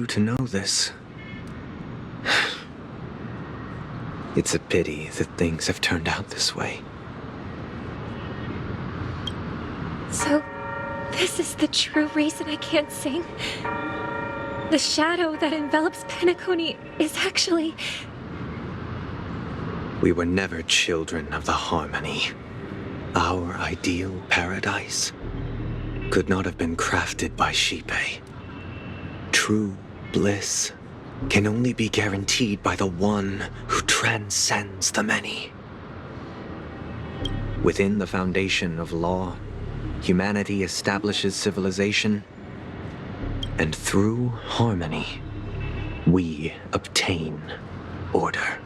to know this. It's a pity that things have turned out this way. So, this is the true reason I can't sing? The shadow that envelops Penacony is actually... We were never children of the harmony. Our ideal paradise could not have been crafted by Pt.4. True bliss can only be guaranteed by the one who transcends the many. Within the foundation of law, humanity establishes civilization, and through harmony, we obtain order.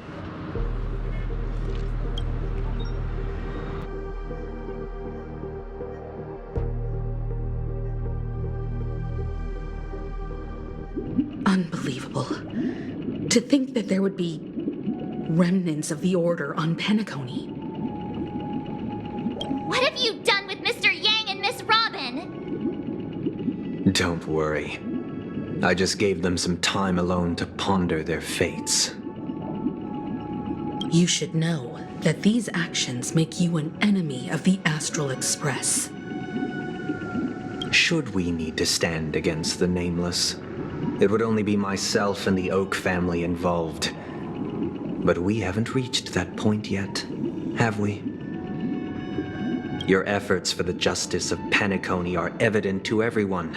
Unbelievable. To think that there would be remnants of the Order on Penacony. What have you done with Mr. Yang and Miss Robin? Don't worry. I just gave them some time alone to ponder their fates. You should know that these actions make you an enemy of the Astral Express. Should we need to stand against the Nameless, it would only be myself and the Oak family involved. But we haven't reached that point yet, have we? Your efforts for the justice of Penacony are evident to everyone,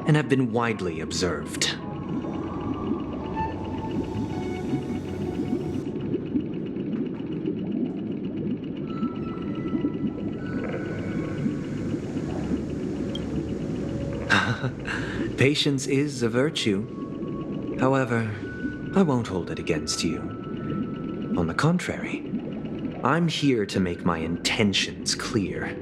and have been widely observed. Patience is a virtue. However, I won't hold it against you. On the contrary, I'm here to make my intentions clear.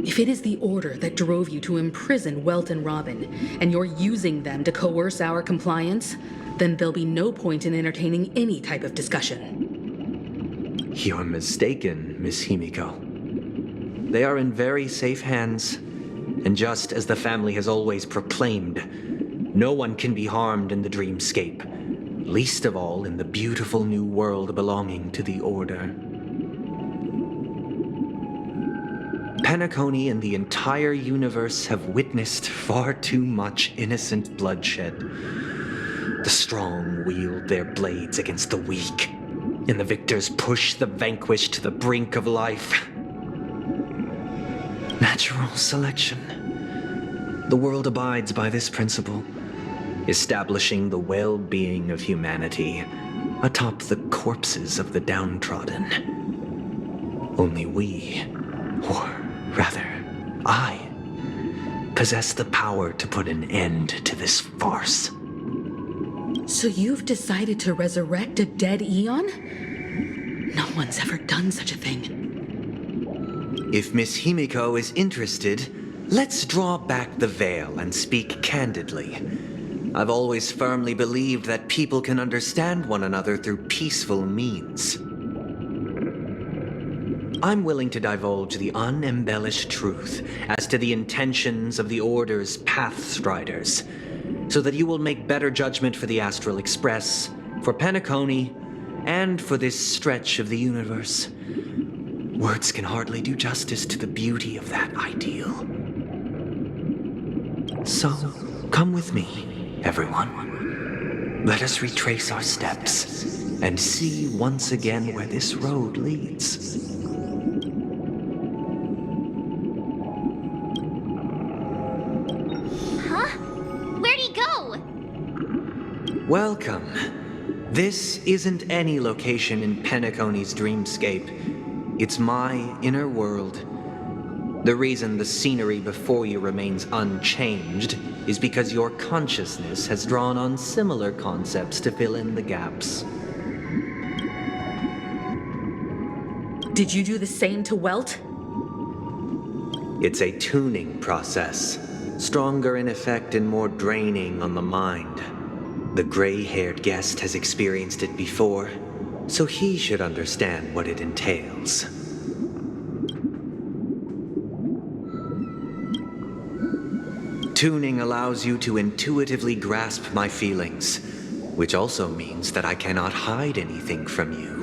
If it is the Order that drove you to imprison Welt and Robin, and you're using them to coerce our compliance, then there'll be no point in entertaining any type of discussion. You're mistaken, Miss Himiko. They are in very safe hands, and just as the family has always proclaimed, no one can be harmed in the dreamscape, least of all in the beautiful new world belonging to the Order. Penacony and the entire universe have witnessed far too much innocent bloodshed. The strong wield their blades against the weak, and the victors push the vanquished to the brink of life. Natural selection. The world abides by this principle, establishing the well-being of humanity atop the corpses of the downtrodden. Only we, or rather, I, possess the power to put an end to this farce. So you've decided to resurrect a dead Eon? No one's ever done such a thing. If Miss Himiko is interested, let's draw back the veil and speak candidly. I've always firmly believed that people can understand one another through peaceful means. I'm willing to divulge the unembellished truth as to the intentions of the Order's Pathstriders, so that you will make better judgment for the Astral Express, for Penacony, and for this stretch of the universe. Words can hardly do justice to the beauty of that ideal. So, come with me, everyone. Let us retrace our steps and see once again where this road leads. Huh? Where'd he go? Welcome. This isn't any location in Penacony's dreamscape. It's my inner world. The reason the scenery before you remains unchanged is because your consciousness has drawn on similar concepts to fill in the gaps. Did you do the same to Welt? It's a tuning process, stronger in effect and more draining on the mind. The gray-haired guest has experienced it before, so he should understand what it entails. tuning allows you to intuitively grasp my feelings, which also means that I cannot hide anything from you.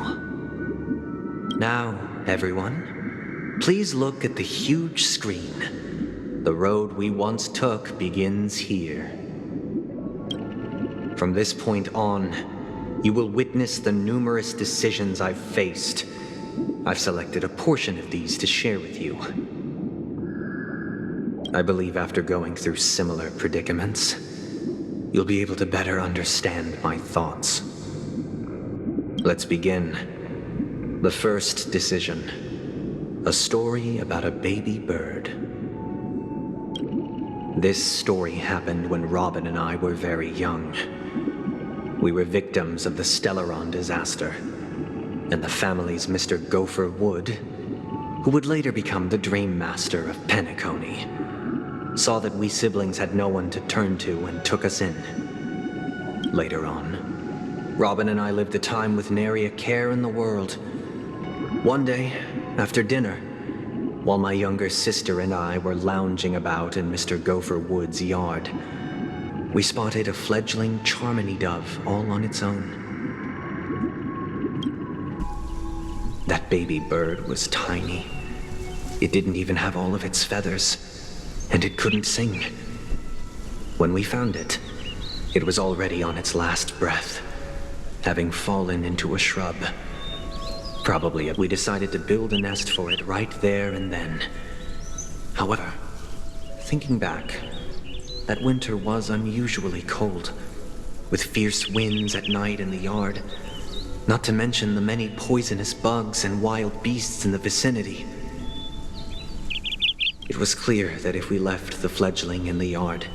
Now, everyone, please look at the huge screen. The road we once took begins here. From this point on, you will witness the numerous decisions I've faced. I've selected a portion of these to share with you. I believe after going through similar predicaments, you'll be able to better understand my thoughts. Let's begin. The first decision. A story about a baby bird. This story happened when Robin and I were very young. We were victims of the Stellaron disaster, and the family's Mr. Gopher Wood, who would later become the Dream Master of Penacony, saw that we siblings had no one to turn to and took us in. Later on, Robin and I lived a time with nary a care in the world. One day, after dinner, while my younger sister and I were lounging about in Mr. Gopher Wood's yard, we spotted a fledgling Charmony dove all on its own. That baby bird was tiny. It didn't even have all of its feathers, and it couldn't sing. When we found it, it was already on its last breath, having fallen into a shrub. Probably we decided to build a nest for it right there and then. However, thinking back, that winter was unusually cold, with fierce winds at night in the yard, not to mention the many poisonous bugs and wild beasts in the vicinity. It was clear that if we left the fledgling in the yard,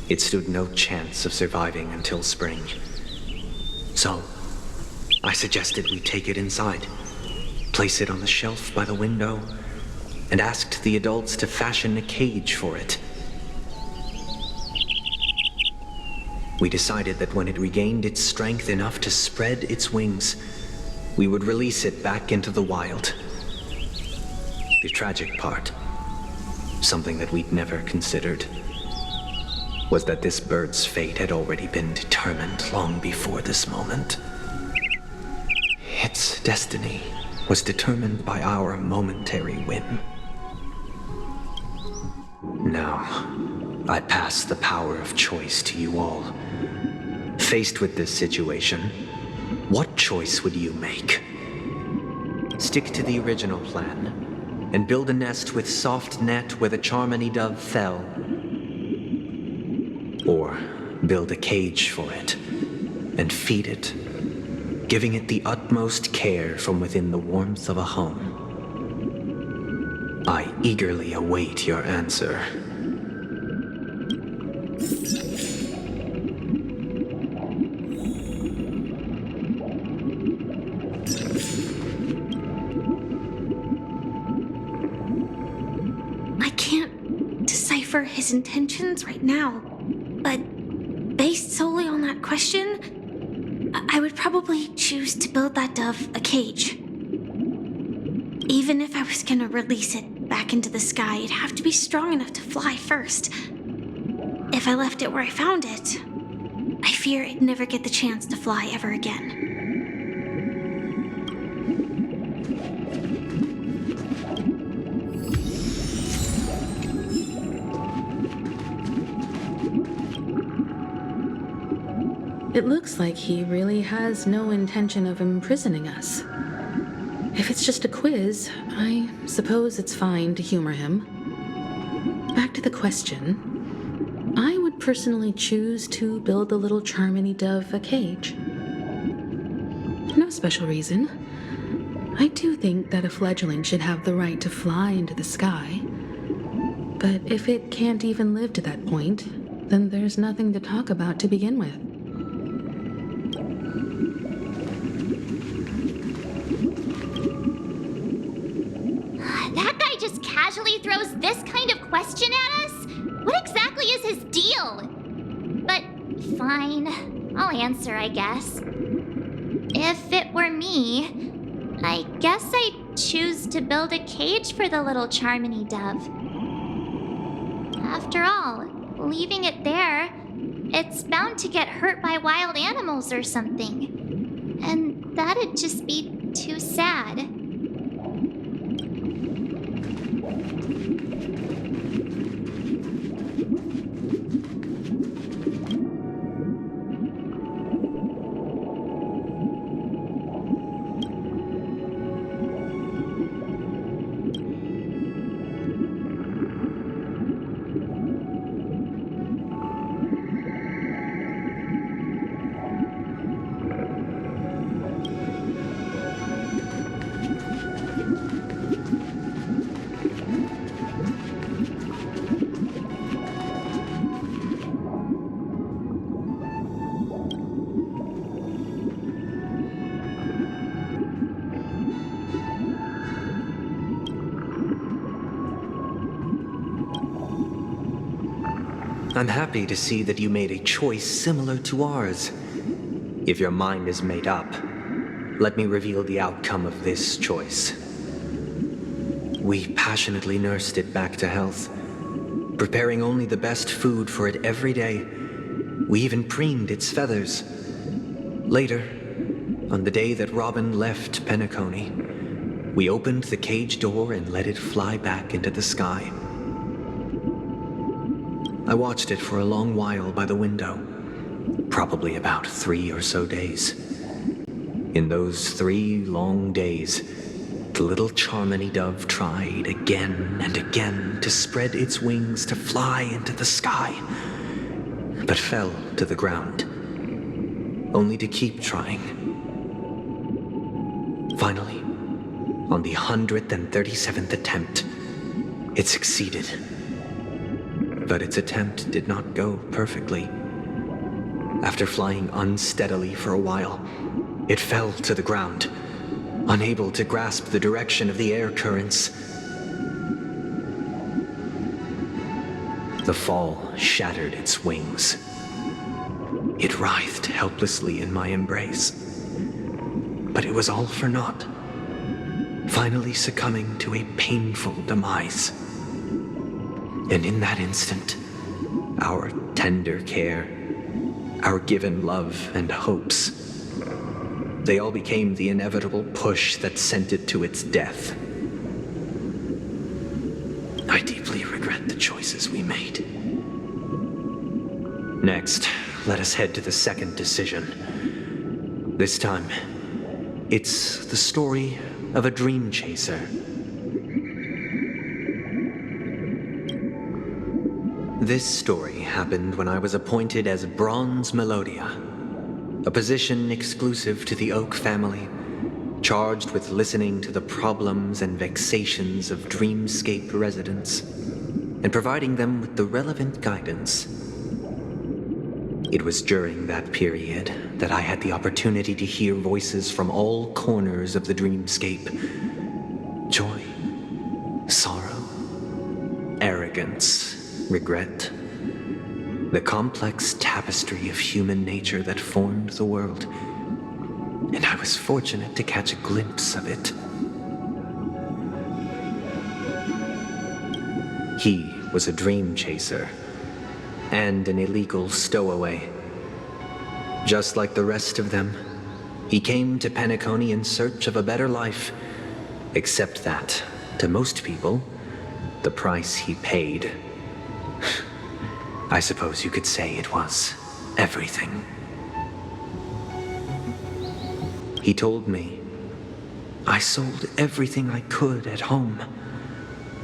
it stood no chance of surviving until spring. So, I suggested we take it inside, place it on the shelf by the window, and asked the adults to fashion a cage for it. We decided that when it regained its strength enough to spread its wings, we would release it back into the wild. The tragic part, something that we'd never considered, was that this bird's fate had already been determined long before this moment. Its destiny was determined by our momentary whim. Now, I pass the power of choice to you all. Faced with this situation, what choice would you make? Stick to the original plan and build a nest with soft net where the Charmony dove fell. Or build a cage for it and feed it, giving it the utmost care from within the warmth of a home. I eagerly await your answer. I can't decipher his intentions right now, but based solely on that question, I would probably choose to build that dove a cage. Even if I was gonna release it back into the sky, it'd have to be strong enough to fly first. If I left it where I found it, I fear it'd never get the chance to fly ever again. It looks like he really has no intention of imprisoning us. If it's just a quiz, I suppose it's fine to humor him. Back to the question. I would personally choose to build the little Charmony dove a cage. No special reason. I do think that a fledgling should have the right to fly into the sky. But if it can't even live to that point, then there's nothing to talk about to begin with. That guy just casually throws this kind of question at us? What exactly is his deal? But fine, I'll answer, I guess. If it were me, I guess I'd choose to build a cage for the little Charmony dove. After all, leaving it there. It's bound to get hurt by wild animals or something. And that'd just be too sad. I'm happy to see that you made a choice similar to ours. If your mind is made up, let me reveal the outcome of this choice. We passionately nursed it back to health, preparing only the best food for it every day. We even preened its feathers. Later, on the day that Robin left Penacony, we opened the cage door and let it fly back into the sky. I watched it for a long while by the window, probably about 3 or so days. In those 3 long days, the little Charmony dove tried again and again to spread its wings to fly into the sky, but fell to the ground, only to keep trying. Finally, on the 137th attempt, it succeeded. But its attempt did not go perfectly. After flying unsteadily for a while, it fell to the ground, unable to grasp the direction of the air currents. The fall shattered its wings. It writhed helplessly in my embrace. But it was all for naught, finally succumbing to a painful demise. And in that instant, our tender care, our given love and hopes, they all became the inevitable push that sent it to its death. I deeply regret the choices we made. Next, let us head to the second decision. This time, it's the story of a dream chaser. This story happened when I was appointed as Bronze Melodia, a position exclusive to the Oak family, charged with listening to the problems and vexations of dreamscape residents and providing them with the relevant guidance. It was during that period that I had the opportunity to hear voices from all corners of the dreamscape. Joy, sorrow, arrogance, regret, the complex tapestry of human nature that formed the world, and I was fortunate to catch a glimpse of it. He was a dream chaser and an illegal stowaway. Just like the rest of them, he came to Penacony in search of a better life, except that, to most people, the price he paid, I suppose you could say it was everything. He told me, I sold everything I could at home.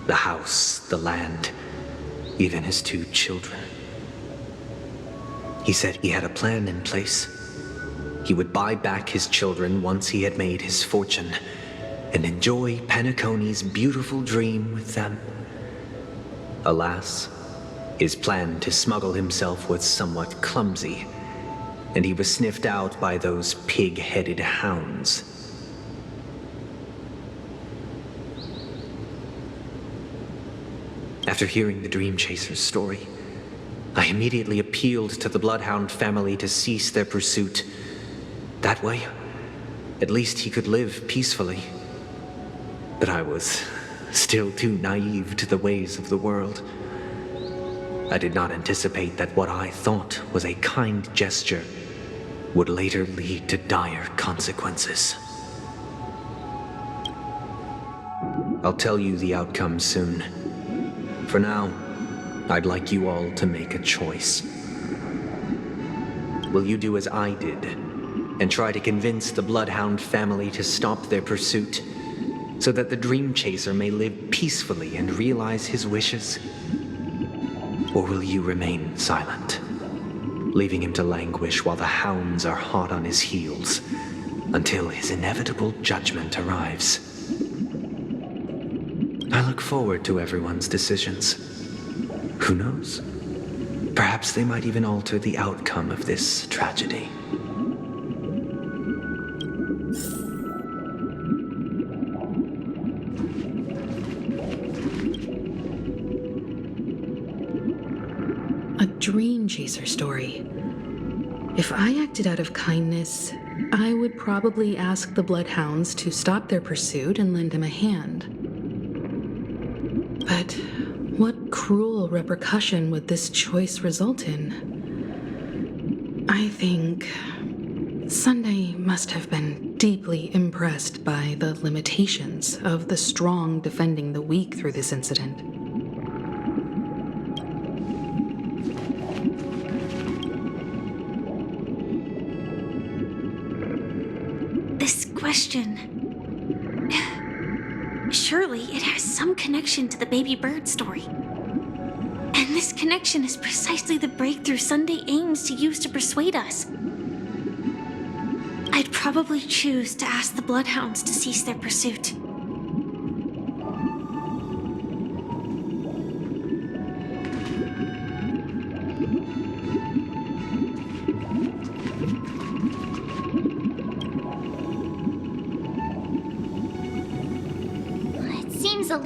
The house, the land, even his 2 children. He said he had a plan in place. He would buy back his children once he had made his fortune and enjoy Penacony's beautiful dream with them. Alas, his plan to smuggle himself was somewhat clumsy, and he was sniffed out by those pig-headed hounds. After hearing the Dream Chaser's story, I immediately appealed to the Bloodhound family to cease their pursuit. That way, at least he could live peacefully. But I was still too naive to the ways of the world. I did not anticipate that what I thought was a kind gesture would later lead to dire consequences. I'll tell you the outcome soon. For now, I'd like you all to make a choice. Will you do as I did and try to convince the Bloodhound family to stop their pursuit so that the Dream Chaser may live peacefully and realize his wishes? Or will you remain silent, leaving him to languish while the hounds are hot on his heels until his inevitable judgment arrives? I look forward to everyone's decisions. Who knows? Perhaps they might even alter the outcome of this tragedy. A Dream Chaser story. If I acted out of kindness, I would probably ask the Bloodhounds to stop their pursuit and lend him a hand. But what cruel repercussion would this choice result in? I think Sunday must have been deeply impressed by the limitations of the strong defending the weak through this incident. This question... Surely it has some connection to the baby bird story. And this connection is precisely the breakthrough Sunday aims to use to persuade us. I'd probably choose to ask the Bloodhounds to cease their pursuit.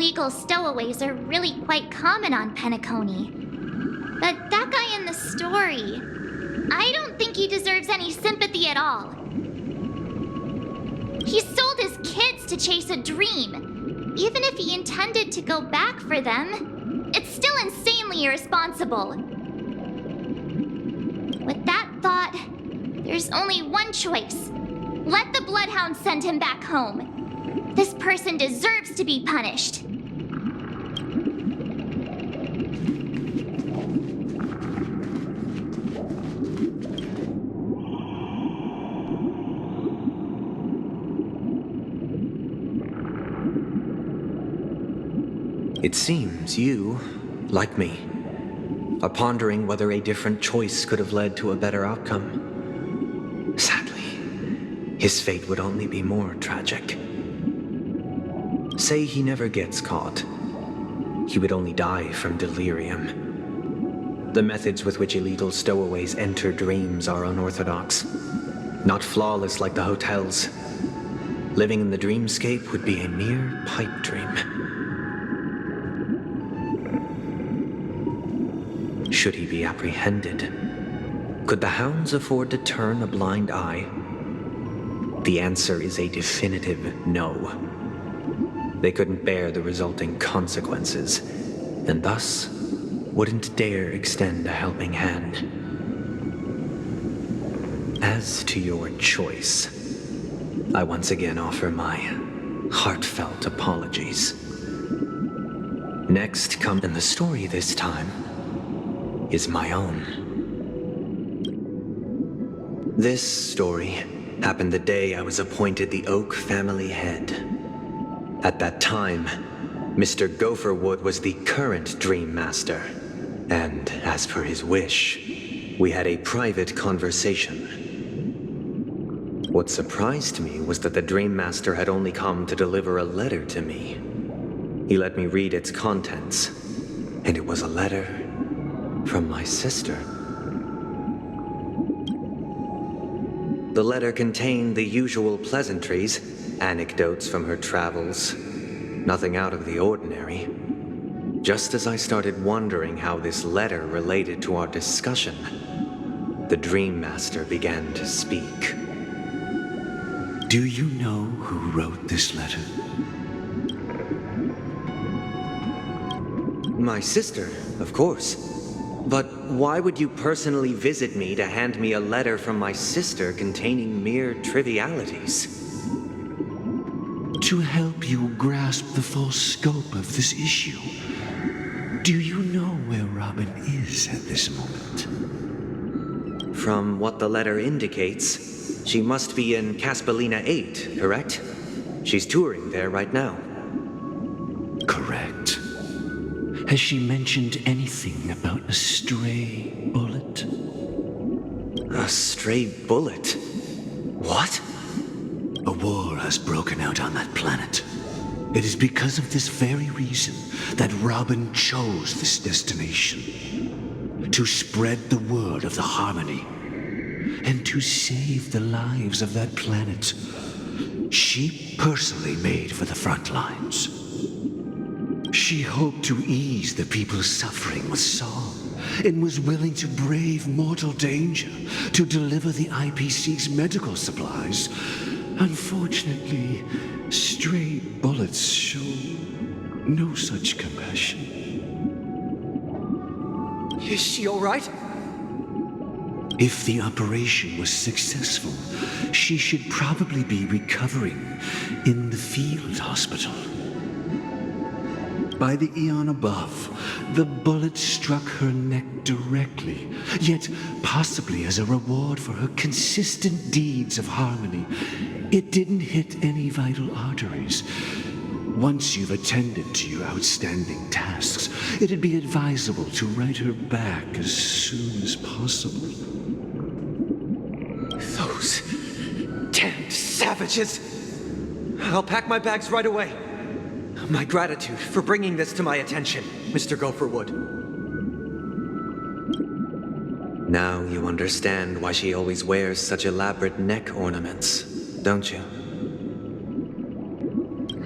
Illegal stowaways are really quite common on Penacony. But that guy in the story, I don't think he deserves any sympathy at all. He sold his kids to chase a dream. Even if he intended to go back for them, it's still insanely irresponsible. With that thought, there's only one choice. Let the Bloodhound send him back home. This person deserves to be punished. It seems you, like me, are pondering whether a different choice could have led to a better outcome. Sadly, his fate would only be more tragic. Say he never gets caught. He would only die from delirium. The methods with which illegal stowaways enter dreams are unorthodox, not flawless like the hotels. Living in the dreamscape would be a mere pipe dream. Should he be apprehended? Could the hounds afford to turn a blind eye? The answer is a definitive no. They couldn't bear the resulting consequences, and thus wouldn't dare extend a helping hand. As to your choice, I once again offer my heartfelt apologies. Next comes, and the story this time is my own. This story happened the day I was appointed the Oak family head. At that time, Mr. Gopherwood was the current Dream Master, and as per his wish, we had a private conversation. What surprised me was that the Dream Master had only come to deliver a letter to me. He let me read its contents, and it was a letter from my sister. The letter contained the usual pleasantries, anecdotes from her travels, nothing out of the ordinary. Just as I started wondering how this letter related to our discussion, the Dream Master began to speak. Do you know who wrote this letter? My sister, of course. But why would you personally visit me to hand me a letter from my sister containing mere trivialities? To help you grasp the full scope of this issue. Do you know where Robin is at this moment? From what the letter indicates, she must be in Caspelina 8, correct? She's touring there right now. Correct. Has she mentioned anything about a stray bullet? A stray bullet? What? A war has broken out on that planet. It is because of this very reason that Robin chose this destination. To spread the word of the Harmony. And to save the lives of that planet. She personally made for the front lines. She hoped to ease the people's suffering with song, and was willing to brave mortal danger to deliver the IPC's medical supplies. Unfortunately, stray bullets show no such compassion. Is she all right? If the operation was successful, she should probably be recovering in the field hospital. By the eon above, the bullet struck her neck directly, yet possibly as a reward for her consistent deeds of harmony, it didn't hit any vital arteries. Once you've attended to your outstanding tasks, it'd be advisable to write her back as soon as possible. Those damned savages! I'll pack my bags right away. My gratitude for bringing this to my attention, Mr. Gopherwood. Now you understand why she always wears such elaborate neck ornaments, don't you?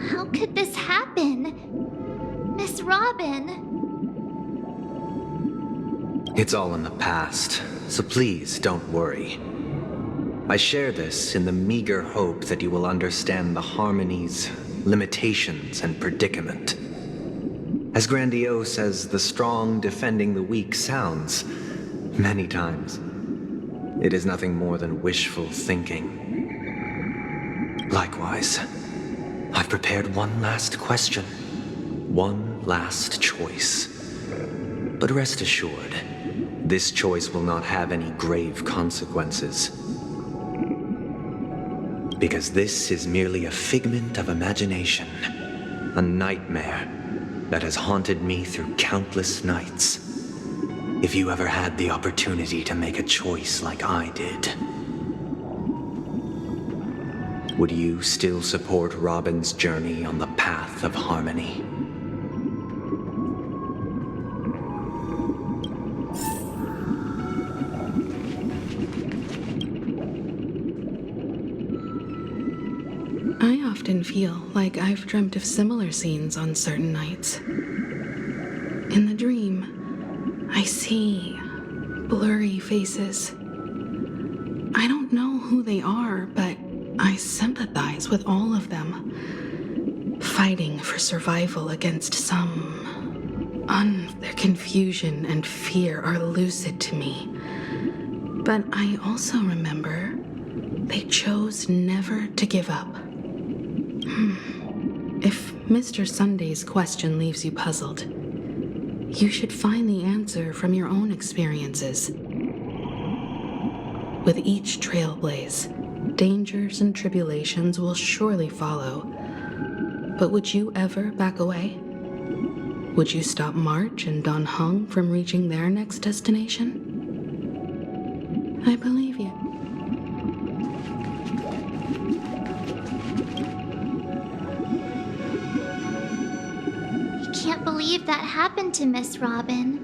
How could this happen? Miss Robin? It's all in the past, so please don't worry. I share this in the meager hope that you will understand the Harmony's limitations and predicament. As grandiose as the strong defending the weak sounds, many times, it is nothing more than wishful thinking. Likewise, I've prepared one last question, one last choice. But rest assured, this choice will not have any grave consequences. Because this is merely a figment of imagination, a nightmare that has haunted me through countless nights. If you ever had the opportunity to make a choice like I did, would you still support Robin's journey on the path of harmony? I often feel like I've dreamt of similar scenes on certain nights. In the dream, I see blurry faces. I don't know who they are, but I sympathize with all of them, fighting for survival against some. Their confusion and fear are lucid to me. But I also remember they chose never to give up. If Mr. Sunday's question leaves you puzzled, you should find the answer from your own experiences. With each trailblaze, dangers and tribulations will surely follow. But would you ever back away? Would you stop March and Don Hung from reaching their next destination? I believe you. I can't believe that happened to Miss Robin.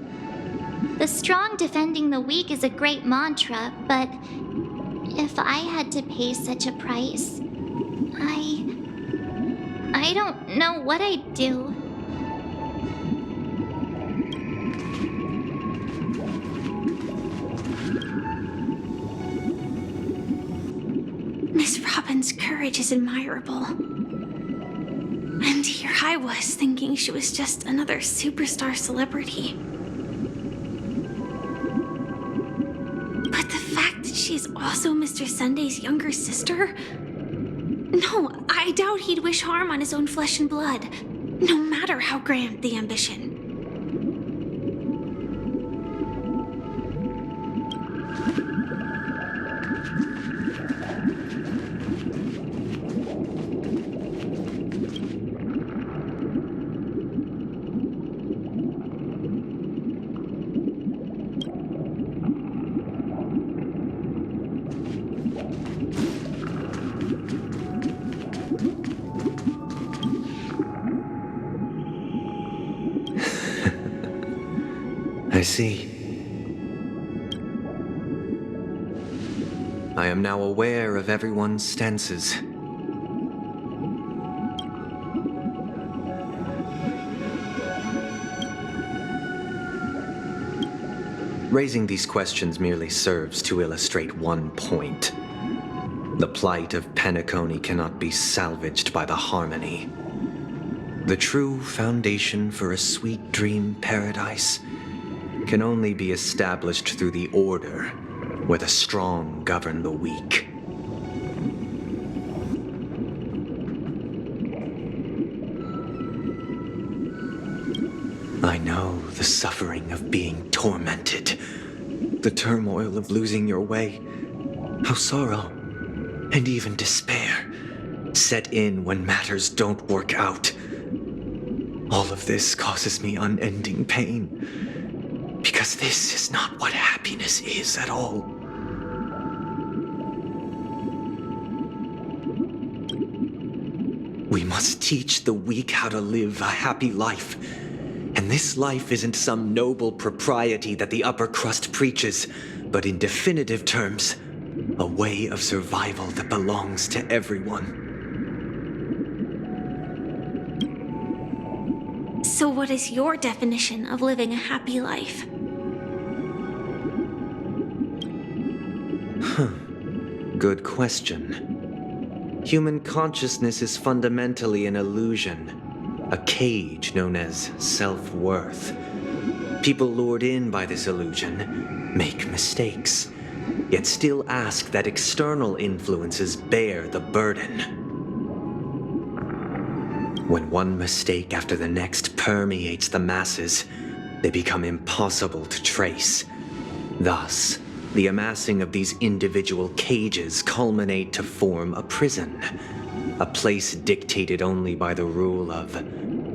The strong defending the weak is a great mantra, but if I had to pay such a price, I don't know what I'd do. Miss Robin's courage is admirable. And here I was thinking she was just another superstar celebrity. she's also Mr. Sunday's younger sister? No, I doubt he'd wish harm on his own flesh and blood, no matter how grand the ambition. I see. I am now aware of everyone's stances. Raising these questions merely serves to illustrate one point. The plight of Penacony cannot be salvaged by the harmony. The true foundation for a sweet dream paradise can only be established through the order where the strong govern the weak. I know the suffering of being tormented, the turmoil of losing your way, how sorrow and even despair set in when matters don't work out. All of this causes me unending pain, because this is not what happiness is at all. We must teach the weak how to live a happy life. And this life isn't some noble propriety that the upper crust preaches, but in definitive terms, a way of survival that belongs to everyone. So what is your definition of living a happy life? Good question. Human consciousness is fundamentally an illusion, a cage known as self-worth. People lured in by this illusion make mistakes, yet still ask that external influences bear the burden. When one mistake after the next permeates the masses, they become impossible to trace. Thus, the amassing of these individual cages culminate to form a prison, a place dictated only by the rule of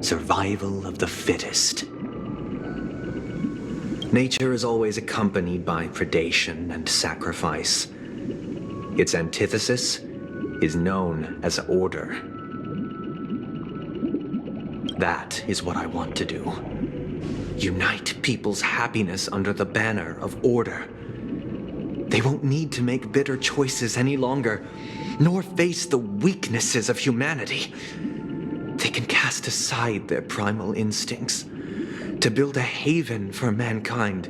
survival of the fittest. Nature is always accompanied by predation and sacrifice. Its antithesis is known as order. That is what I want to do. Unite people's happiness under the banner of order. They won't need to make bitter choices any longer, nor face the weaknesses of humanity. They can cast aside their primal instincts to build a haven for mankind.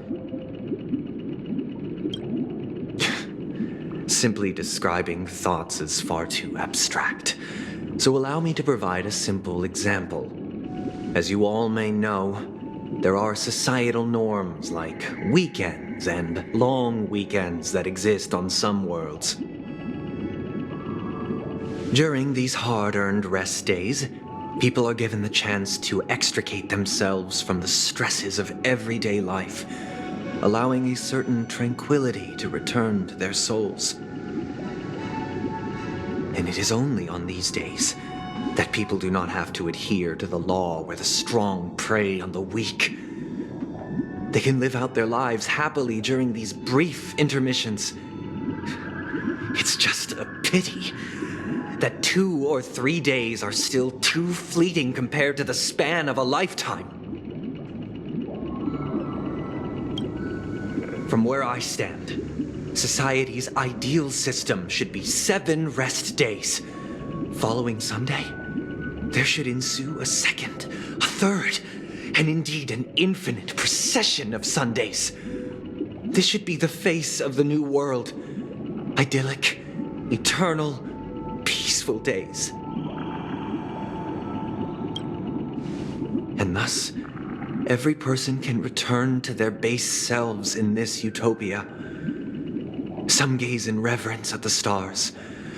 Simply describing thoughts is far too abstract, so allow me to provide a simple example. As you all may know, there are societal norms like weekends and long weekends that exist on some worlds. During these hard-earned rest days, people are given the chance to extricate themselves from the stresses of everyday life, allowing a certain tranquility to return to their souls. And it is only on these days that people do not have to adhere to the law where the strong prey on the weak. They can live out their lives happily during these brief intermissions. It's just a pity that 2 or 3 days are still too fleeting compared to the span of a lifetime. From where I stand, society's ideal system should be 7 rest days. Following Sunday, there should ensue a second, a third, and indeed an infinite procession of Sundays. This should be the face of the new world. Idyllic, eternal, peaceful days. And thus, every person can return to their base selves in this utopia. Some gaze in reverence at the stars,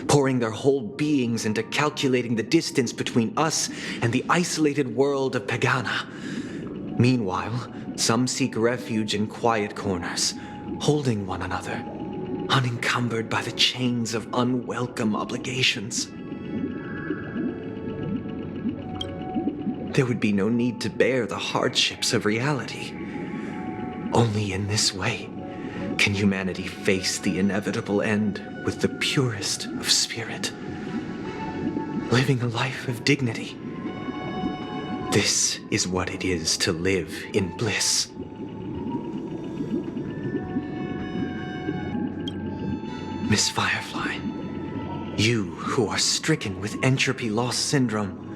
pouring their whole beings into calculating the distance between us and the isolated world of Pagana. Meanwhile, some seek refuge in quiet corners, holding one another, unencumbered by the chains of unwelcome obligations. There would be no need to bear the hardships of reality. Only in this way can humanity face the inevitable end with the purest of spirit, living a life of dignity. This is what it is to live in bliss. Miss Firefly, you who are stricken with entropy loss syndrome,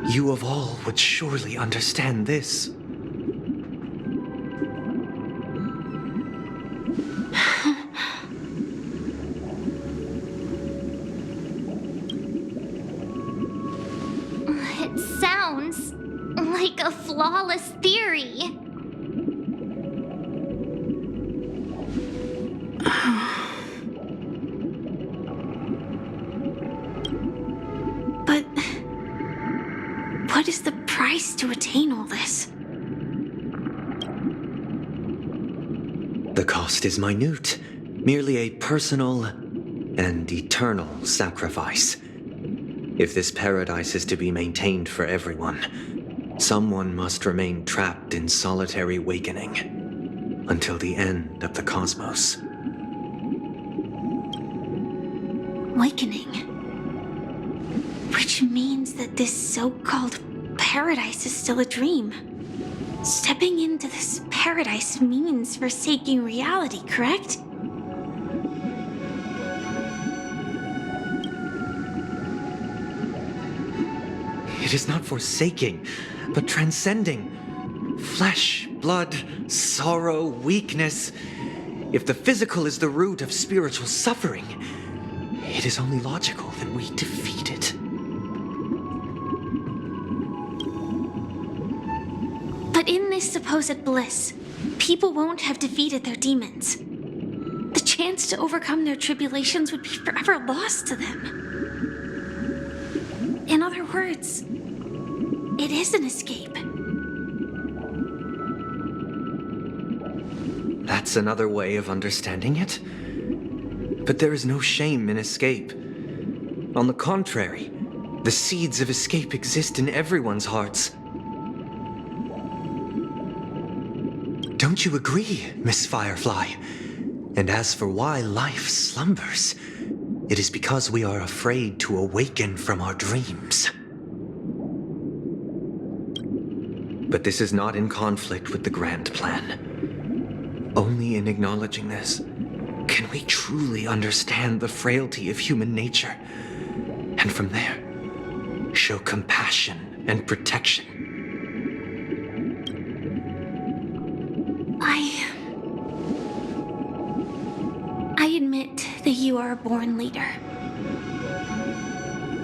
you of all would surely understand this. It sounds like a flawless theory. But what is the price to attain all this? The cost is minute, merely a personal and eternal sacrifice. If this paradise is to be maintained for everyone, someone must remain trapped in solitary awakening until the end of the cosmos. Awakening. Which means that this so-called paradise is still a dream. Stepping into this paradise means forsaking reality, correct? It is not forsaking, but transcending. Flesh, blood, sorrow, weakness. If the physical is the root of spiritual suffering, it is only logical that we defeat it. But in this supposed bliss, people won't have defeated their demons. The chance to overcome their tribulations would be forever lost to them. In other words, it is an escape. That's another way of understanding it. But there is no shame in escape. On the contrary, the seeds of escape exist in everyone's hearts. Don't you agree, Miss Firefly? And as for why life slumbers, it is because we are afraid to awaken from our dreams. But this is not in conflict with the grand plan. Only in acknowledging this can we truly understand the frailty of human nature, and from there, show compassion and protection. I admit that you are a born leader.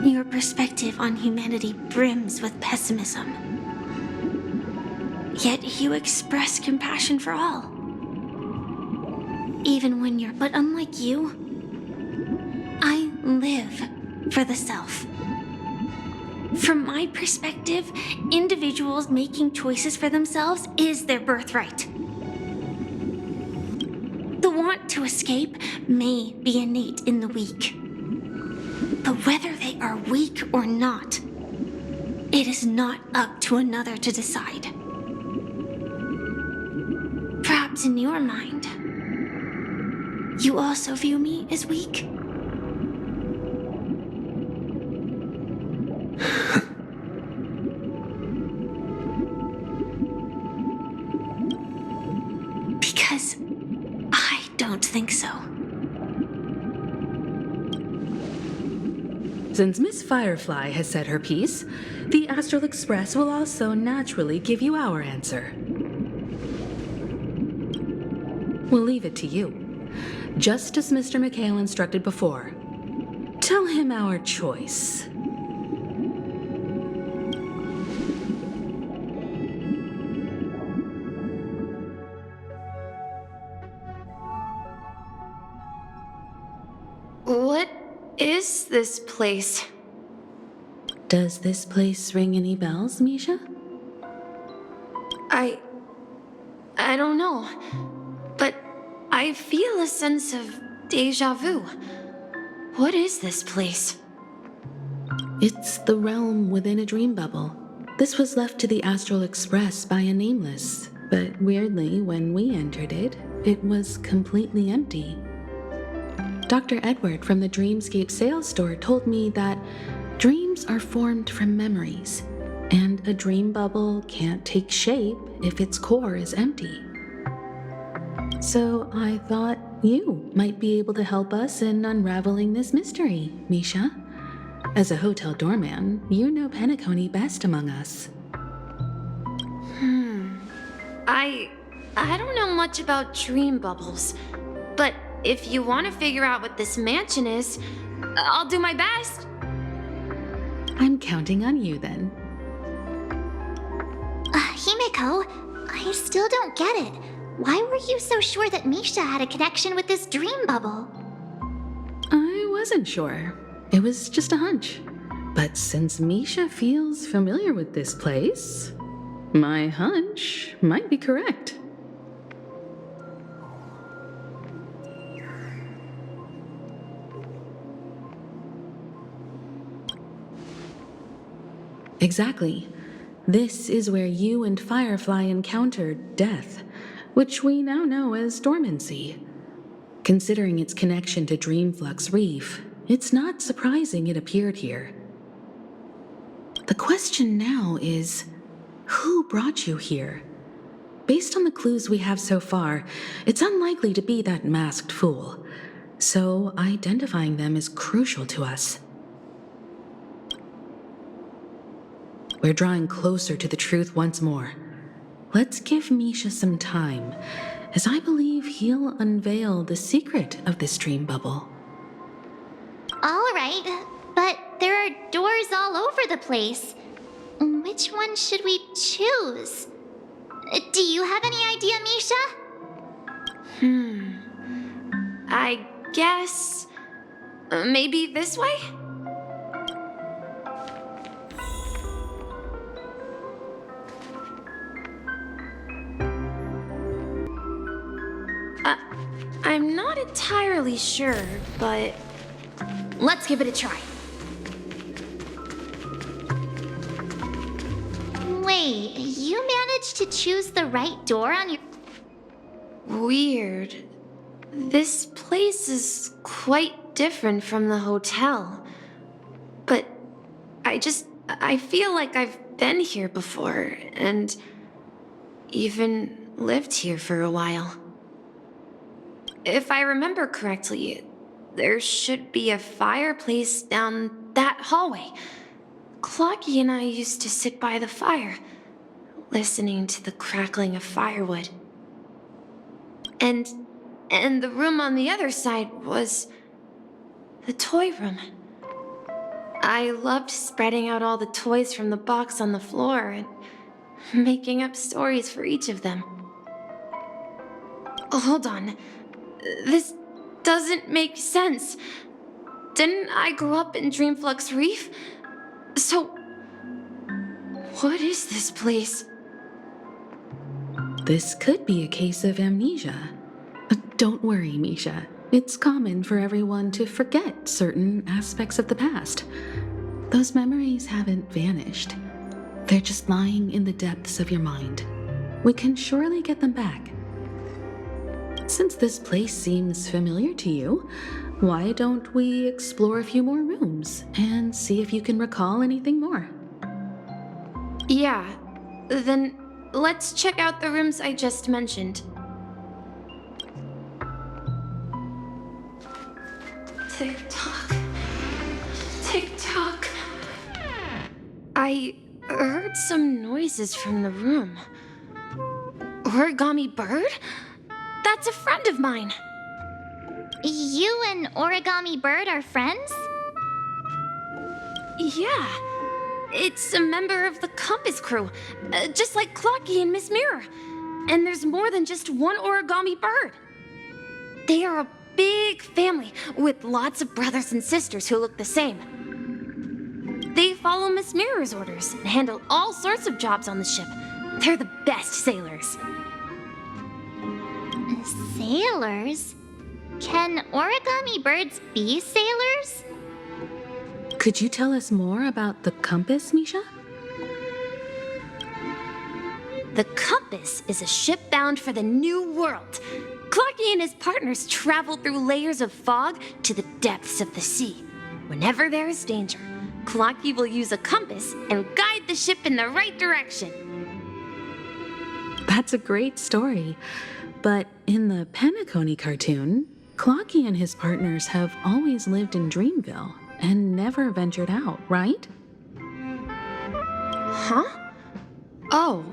Your perspective on humanity brims with pessimism. Yet you express compassion for all. Even when you're... But unlike you, I live for the self. From my perspective, individuals making choices for themselves is their birthright. The want to escape may be innate in the weak. But whether they are weak or not, it is not up to another to decide. Perhaps in your mind, you also view me as weak? Because I don't think so. Since Miss Firefly has said her piece, the Astral Express will also naturally give you our answer. We'll leave it to you. Just as Mr. McHale instructed before. Tell him our choice. What is this place? Does this place ring any bells, Misha? I don't know, but I feel a sense of deja vu. What is this place? It's the realm within a dream bubble. This was left to the Astral Express by a nameless, but weirdly, when we entered it, it was completely empty. Dr. Edward from the Dreamscape sales store told me that dreams are formed from memories, and a dream bubble can't take shape if its core is empty. So I thought you might be able to help us in unraveling this mystery, Misha. As a hotel doorman, you know Penacony best among us. I don't know much about dream bubbles, but if you want to figure out what this mansion is, I'll do my best. I'm counting on you then. Himeko, I still don't get it. Why were you so sure that Misha had a connection with this dream bubble? I wasn't sure. It was just a hunch. But since Misha feels familiar with this place, my hunch might be correct. Exactly. This is where you and Firefly encountered death, which we now know as dormancy. Considering its connection to Dreamflux Reef, it's not surprising it appeared here. The question now is, who brought you here? Based on the clues we have so far, it's unlikely to be that masked fool, so identifying them is crucial to us. We're drawing closer to the truth once more. Let's give Misha some time, as I believe he'll unveil the secret of this dream bubble. All right, but there are doors all over the place. Which one should we choose? Do you have any idea, Misha? I guess... maybe this way? I'm not entirely sure, but let's give it a try. Wait, you managed to choose the right door on your... Weird. This place is quite different from the hotel. But I feel like I've been here before, and even lived here for a while. If I remember correctly, there should be a fireplace down that hallway. Clocky and I used to sit by the fire, listening to the crackling of firewood. And the room on the other side was the toy room. I loved spreading out all the toys from the box on the floor and making up stories for each of them. Oh, hold on. This doesn't make sense. Didn't I grow up in Dreamflux Reef? So, what is this place? This could be a case of amnesia. Don't worry, Misha. It's common for everyone to forget certain aspects of the past. Those memories haven't vanished. They're just lying in the depths of your mind. We can surely get them back. Since this place seems familiar to you, why don't we explore a few more rooms and see if you can recall anything more? Yeah, then let's check out the rooms I just mentioned. Tick-tock. Tick-tock. I heard some noises from the room. Origami Bird? That's a friend of mine. You and Origami Bird are friends? Yeah. It's a member of the Compass crew, just like Clocky and Miss Mirror. And there's more than just one Origami Bird. They are a big family with lots of brothers and sisters who look the same. They follow Miss Mirror's orders and handle all sorts of jobs on the ship. They're the best sailors. Sailors? Can origami birds be sailors? Could you tell us more about the compass, Misha? The compass is a ship bound for the new world. Clocky and his partners travel through layers of fog to the depths of the sea. Whenever there is danger, Clocky will use a compass and guide the ship in the right direction. That's a great story. But in the Penacony cartoon, Clocky and his partners have always lived in Dreamville and never ventured out, right? Huh? Oh,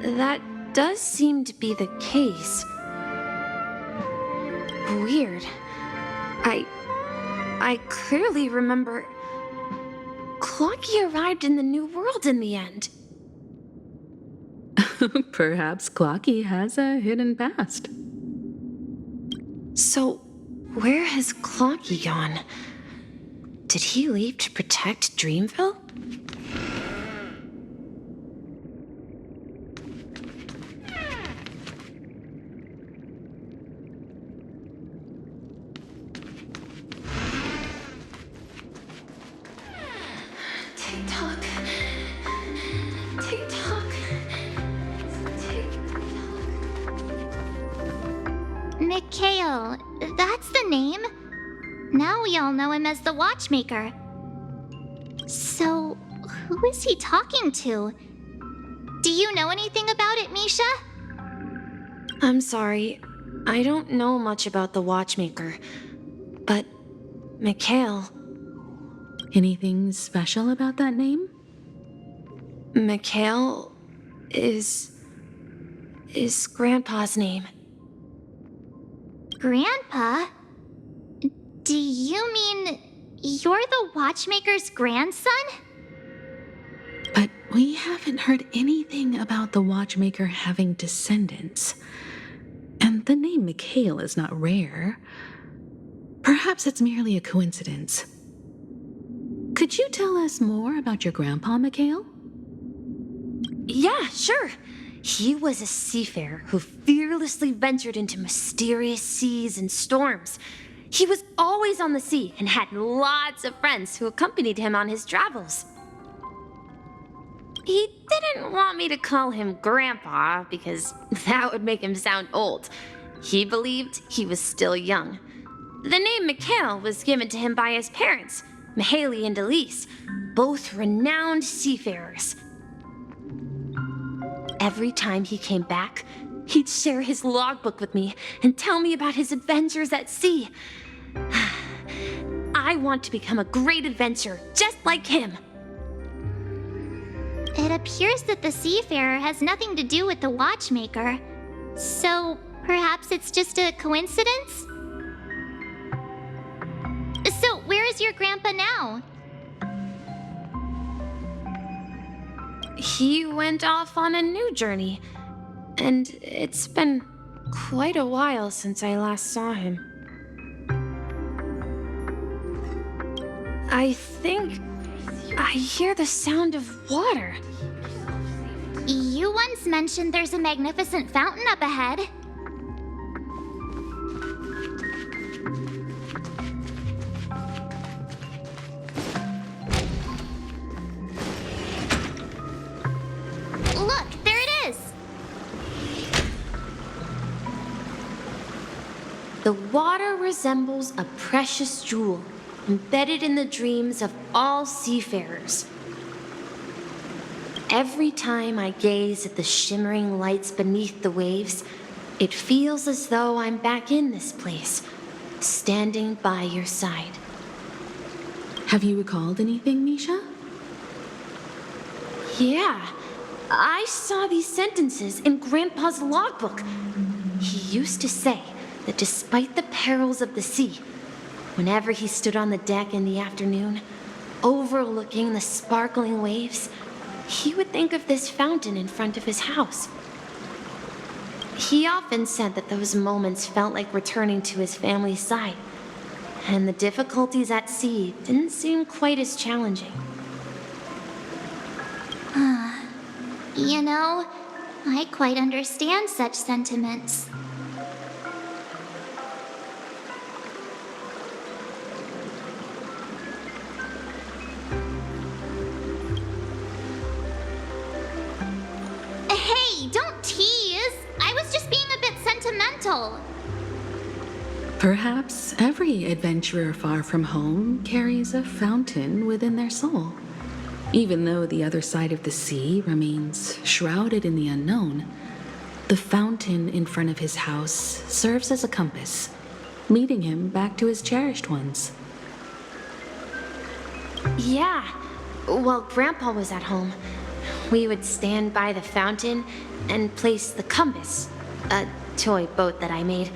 that does seem to be the case. Weird. I clearly remember Clocky arrived in the New World in the end. Perhaps Clocky has a hidden past. So, where has Clocky gone? Did he leave to protect Dreamville? Tick-tock. Tick-tock. Mikhail, that's the name. Now we all know him as the Watchmaker. So, who is he talking to? Do you know anything about it, Misha? I'm sorry. I don't know much about the Watchmaker. But, Mikhail... Anything special about that name? Mikhail is Grandpa's name. Grandpa? Do you mean you're the Watchmaker's grandson? But we haven't heard anything about the Watchmaker having descendants. And the name Mikhail is not rare. Perhaps it's merely a coincidence. Could you tell us more about your grandpa, Mikhail? Yeah, sure. He was a seafarer who fearlessly ventured into mysterious seas and storms. He was always on the sea and had lots of friends who accompanied him on his travels. He didn't want me to call him Grandpa because that would make him sound old. He believed he was still young. The name Mikhail was given to him by his parents, Mihaly and Elise, both renowned seafarers. Every time he came back, he'd share his logbook with me and tell me about his adventures at sea. I want to become a great adventurer, just like him. It appears that the seafarer has nothing to do with the Watchmaker. So, perhaps it's just a coincidence? So, where is your grandpa now? He went off on a new journey, and it's been quite a while since I last saw him. I think I hear the sound of water. You once mentioned there's a magnificent fountain up ahead. Look, there it is! The water resembles a precious jewel embedded in the dreams of all seafarers. Every time I gaze at the shimmering lights beneath the waves, it feels as though I'm back in this place, standing by your side. Have you recalled anything, Misha? Yeah, I saw these sentences in Grandpa's logbook. He used to say that despite the perils of the sea, whenever he stood on the deck in the afternoon, overlooking the sparkling waves, he would think of this fountain in front of his house. He often said that those moments felt like returning to his family's side, and the difficulties at sea didn't seem quite as challenging. You know, I quite understand such sentiments. Hey, don't tease! I was just being a bit sentimental. Perhaps every adventurer far from home carries a fountain within their soul. Even though the other side of the sea remains shrouded in the unknown, the fountain in front of his house serves as a compass, leading him back to his cherished ones. Yeah, while Grandpa was at home, we would stand by the fountain and place the compass, a toy boat that I made,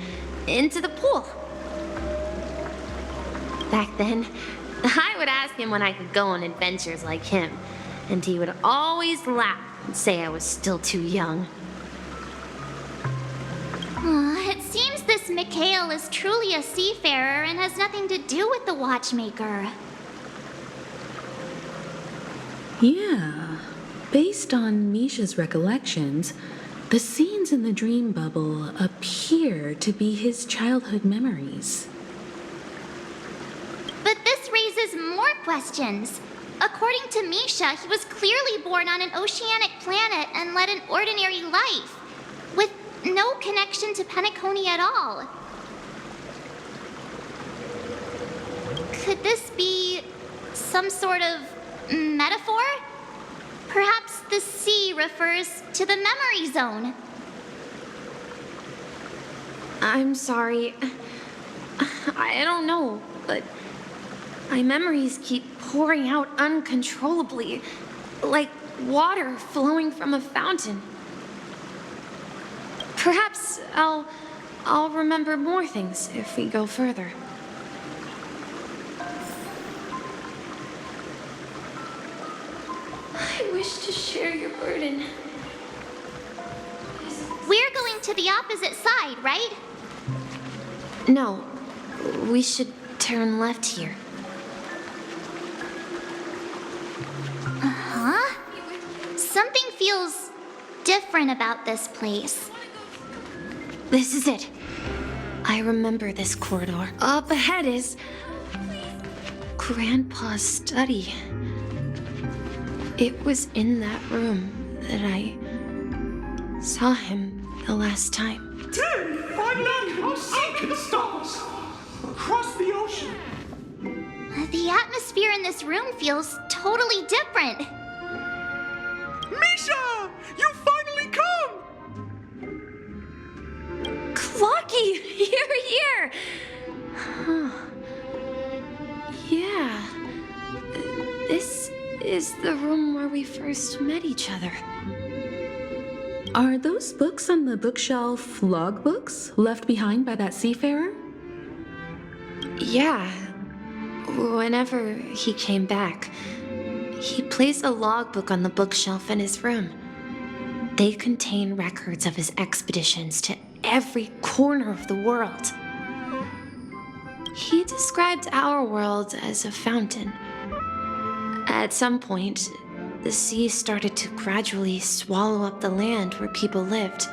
into the pool. Back then, I would ask him when I could go on adventures like him, and he would always laugh and say I was still too young. It seems this Mikhail is truly a seafarer and has nothing to do with the watchmaker. Yeah, based on Misha's recollections, the scenes in the dream bubble appear to be his childhood memories. But this raises more questions. According to Misha, he was clearly born on an oceanic planet and led an ordinary life, with no connection to Penacony at all. Could this be some sort of metaphor? Perhaps the sea refers to the memory zone. I'm sorry. I don't know, but my memories keep pouring out uncontrollably, like water flowing from a fountain. Perhaps I'll remember more things if we go further. I wish to share your burden. We're going to the opposite side, right? No, we should turn left here. Huh? Something feels different about this place. This is it. I remember this corridor. Up ahead is Grandpa's study. It was in that room that I saw him the last time. Tim, I'm not how Honkai Stars across the ocean. The atmosphere in this room feels totally different. Misha, you finally come! Clocky, you're here! Huh. Yeah. This is the room where we first met each other. Are those books on the bookshelf logbooks left behind by that seafarer? Yeah. Whenever he came back, he placed a logbook on the bookshelf in his room. They contain records of his expeditions to every corner of the world. He described our world as a fountain. At some point, the sea started to gradually swallow up the land where people lived.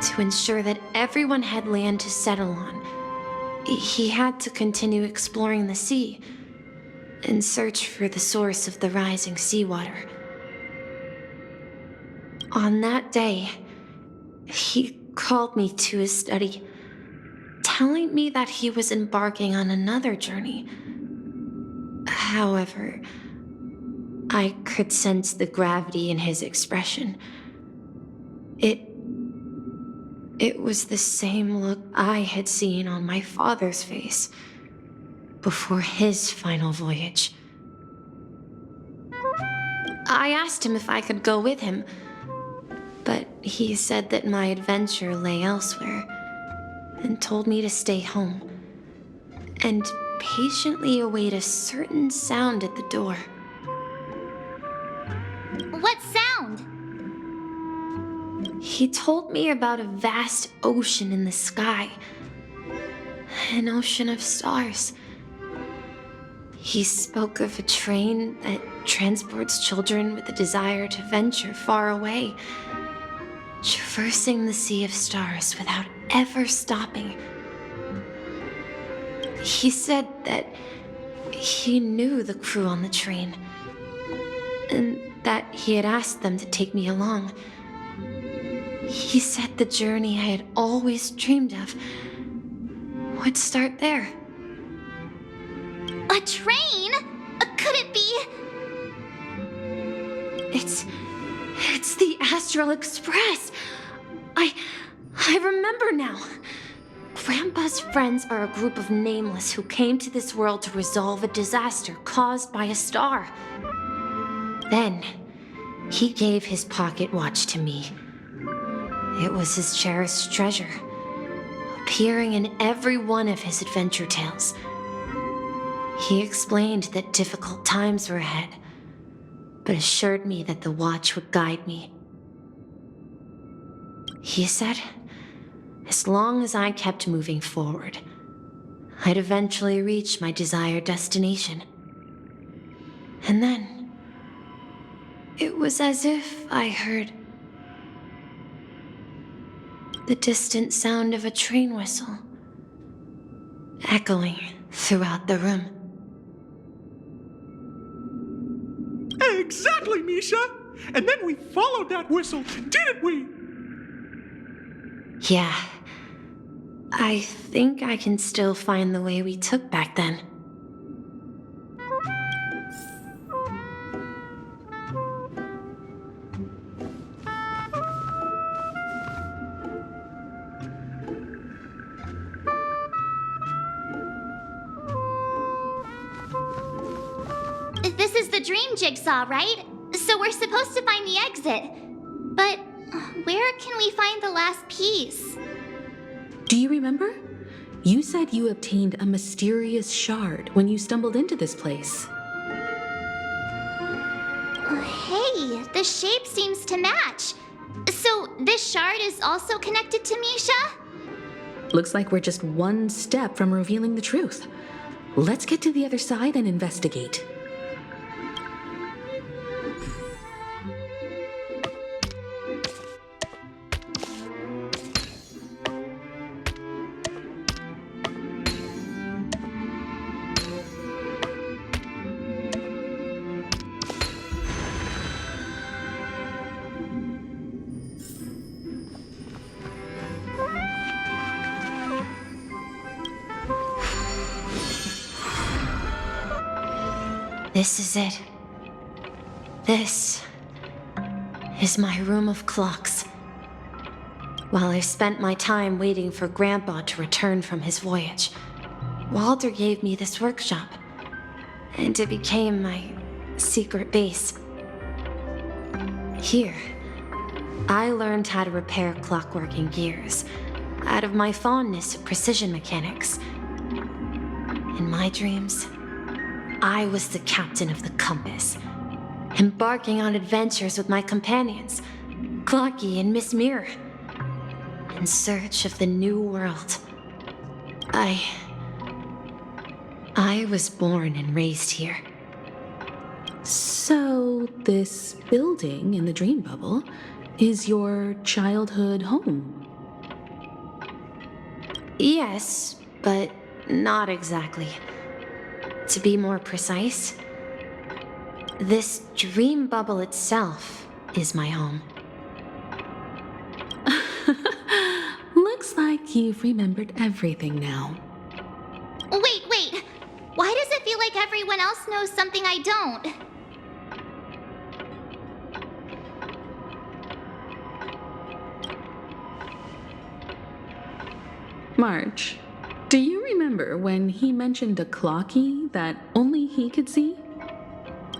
To ensure that everyone had land to settle on, he had to continue exploring the sea and search for the source of the rising seawater. On that day, he called me to his study, telling me that he was embarking on another journey. However, I could sense the gravity in his expression. It was the same look I had seen on my father's face before his final voyage. I asked him if I could go with him, but he said that my adventure lay elsewhere and told me to stay home and patiently await a certain sound at the door. What sound? He told me about a vast ocean in the sky. An ocean of stars. He spoke of a train that transports children with a desire to venture far away, traversing the sea of stars without ever stopping. He said that he knew the crew on the train, and that he had asked them to take me along. He said the journey I had always dreamed of would start there. A train? Could it be? It's the Astral Express. I remember now. Grandpa's friends are a group of nameless who came to this world to resolve a disaster caused by a star. Then, he gave his pocket watch to me. It was his cherished treasure, appearing in every one of his adventure tales. He explained that difficult times were ahead, but assured me that the watch would guide me. He said, as long as I kept moving forward, I'd eventually reach my desired destination. And then, it was as if I heard the distant sound of a train whistle echoing throughout the room. Exactly, Misha! And then we followed that whistle, didn't we? Yeah. I think I can still find the way we took back then. This is the dream jigsaw, right? So we're supposed to find the exit. But where can we find the last piece? Do you remember? You said you obtained a mysterious shard when you stumbled into this place. Hey, the shape seems to match. So this shard is also connected to Misha? Looks like we're just one step from revealing the truth. Let's get to the other side and investigate. This is it. This is my room of clocks. While I spent my time waiting for Grandpa to return from his voyage, Walter gave me this workshop, and it became my secret base. Here, I learned how to repair clockwork and gears out of my fondness of precision mechanics. In my dreams, I was the captain of the compass, embarking on adventures with my companions, Clocky and Miss Mirror, in search of the new world. I was born and raised here. So, this building in the dream bubble is your childhood home? Yes, but not exactly. To be more precise, this dream bubble itself is my home. Looks like you've remembered everything now. Wait. Why does it feel like everyone else knows something I don't? March, do you remember when he mentioned a clocky that only he could see?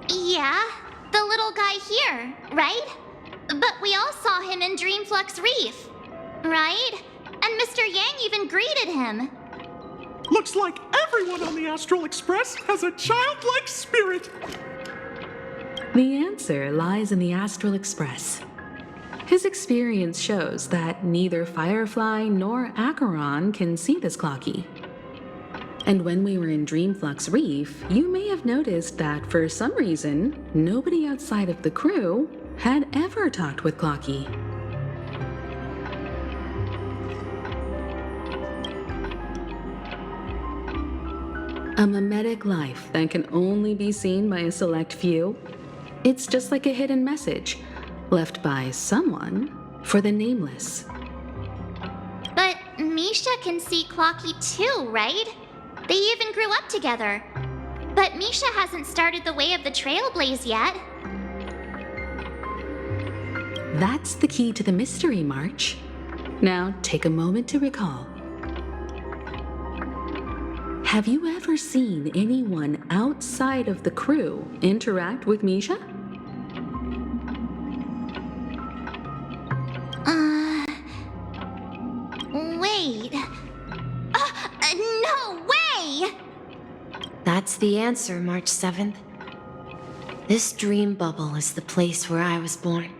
Yeah, the little guy here, right? But we all saw him in Dreamflux Reef, right? And Mr. Yang even greeted him. Looks like everyone on the Astral Express has a childlike spirit. The answer lies in the Astral Express. His experience shows that neither Firefly nor Acheron can see this clocky. And when we were in Dreamflux Reef, you may have noticed that for some reason, nobody outside of the crew had ever talked with Clocky. A mimetic life that can only be seen by a select few. It's just like a hidden message left by someone for the nameless. But Misha can see Clocky too, right? They even grew up together. But Misha hasn't started the way of the Trailblaze yet. That's the key to the mystery, March. Now take a moment to recall. Have you ever seen anyone outside of the crew interact with Misha? Wait. No way! That's the answer, March 7th. This dream bubble is the place where I was born.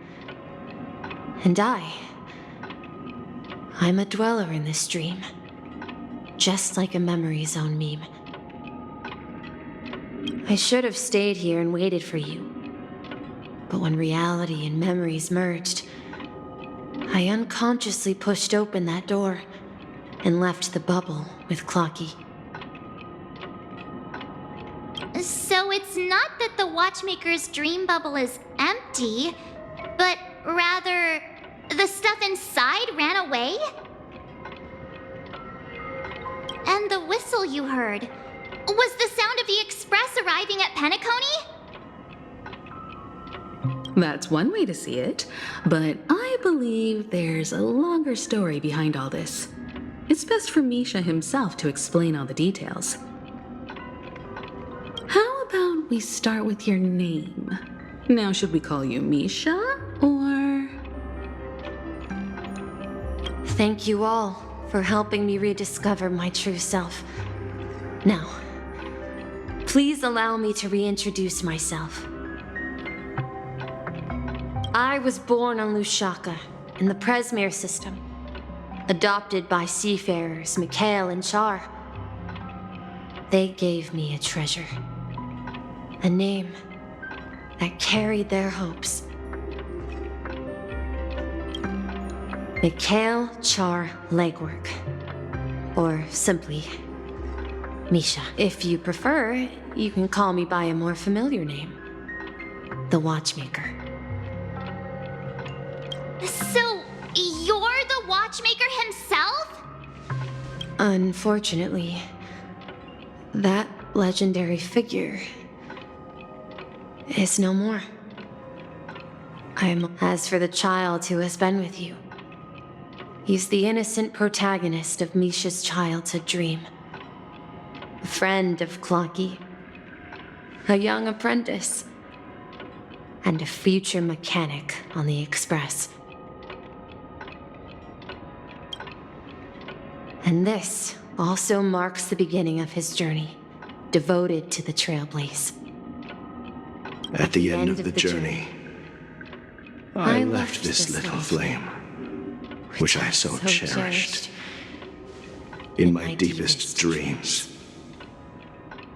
And I'm a dweller in this dream. Just like a memory zone meme. I should have stayed here and waited for you. But when reality and memories merged, I unconsciously pushed open that door and left the bubble with Clocky. So it's not that the Watchmaker's dream bubble is empty, but rather the stuff inside ran away? And the whistle you heard was the sound of the express arriving at Penacony? That's one way to see it, but I believe there's a longer story behind all this. It's best for Misha himself to explain all the details. How about we start with your name? Now, should we call you Misha, or... Thank you all for helping me rediscover my true self. Now, please allow me to reintroduce myself. I was born on Lushaka, in the Presmere system, adopted by seafarers Mikhail and Char. They gave me a treasure, a name that carried their hopes. Mikhail Char Legwork, or simply Misha. If you prefer, you can call me by a more familiar name, the Watchmaker. So, you're the Watchmaker himself? Unfortunately, that legendary figure is no more. As for the child who has been with you, he's the innocent protagonist of Misha's childhood dream. A friend of Clocky, a young apprentice, and a future mechanic on the Express. And this also marks the beginning of his journey, devoted to the Trailblaze. At the end of the journey, I left this little flame, which I so cherished, in my deepest dreams,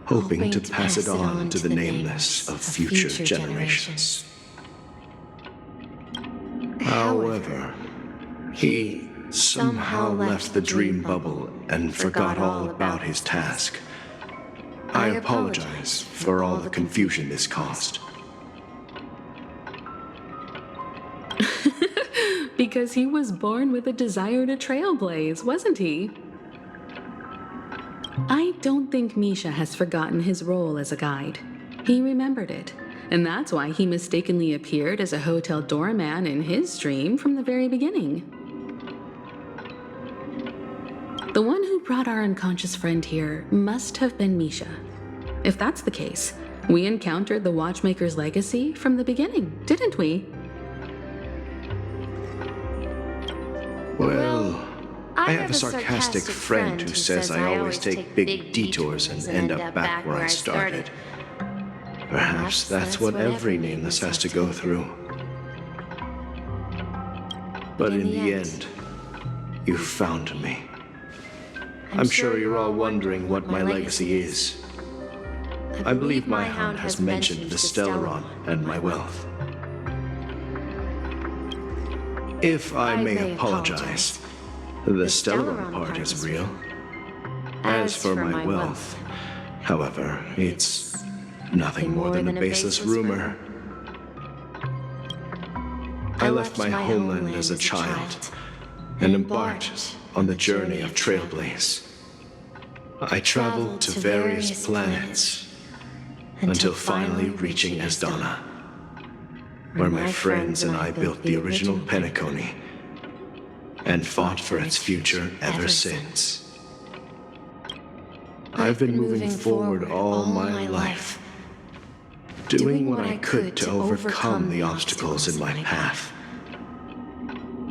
hoping to pass it on to the nameless of future generations. However, he somehow left the dream bubble and forgot all about his task. I apologize for all the confusion this caused. Because he was born with a desire to trailblaze, wasn't he? I don't think Misha has forgotten his role as a guide. He remembered it, and that's why he mistakenly appeared as a hotel doorman in his dream from the very beginning. The one who brought our unconscious friend here must have been Misha. If that's the case, we encountered the Watchmaker's legacy from the beginning, didn't we? Well, I have a sarcastic friend who says I always take big detours and end up back where I started. Perhaps that's what every nameless has to go through. But in the end, you found me. I'm sure you're all wondering what my legacy is. I believe my hound has mentioned the Stellaron and my wealth. If I may apologize, the Stellaron part is real. As for my wealth, however, it's nothing more than a baseless rumor. I left my homeland as a child and embarked on the journey of Trailblaze. I traveled to various planets until finally reaching Asdana, where my friends and I built the original Penacony and fought for its future ever since. I've been moving forward all my life, doing what I could to overcome the obstacles in my path.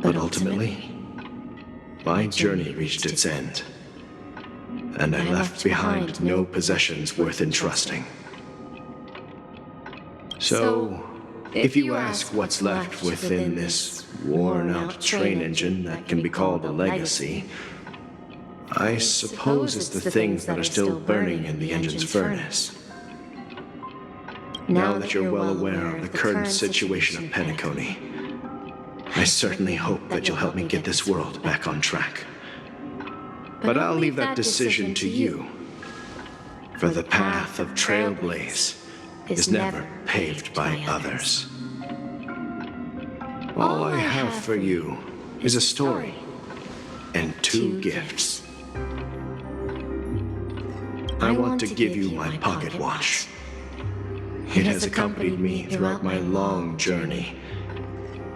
But ultimately, my journey reached its end, and I left behind no possessions worth entrusting. So, if you ask what's left within this worn-out train engine that can be called a legacy, I suppose it's the things that are still burning in the engine's furnace. Now that you're well aware of the current situation of Penacony, I certainly hope that you'll help me get this world back on track. But I'll leave that decision to you, for the path of Trailblaze is never paved by others. All I have for you is a story and 2 gifts. I want to give you my pocket watch. It has accompanied me throughout my long journey,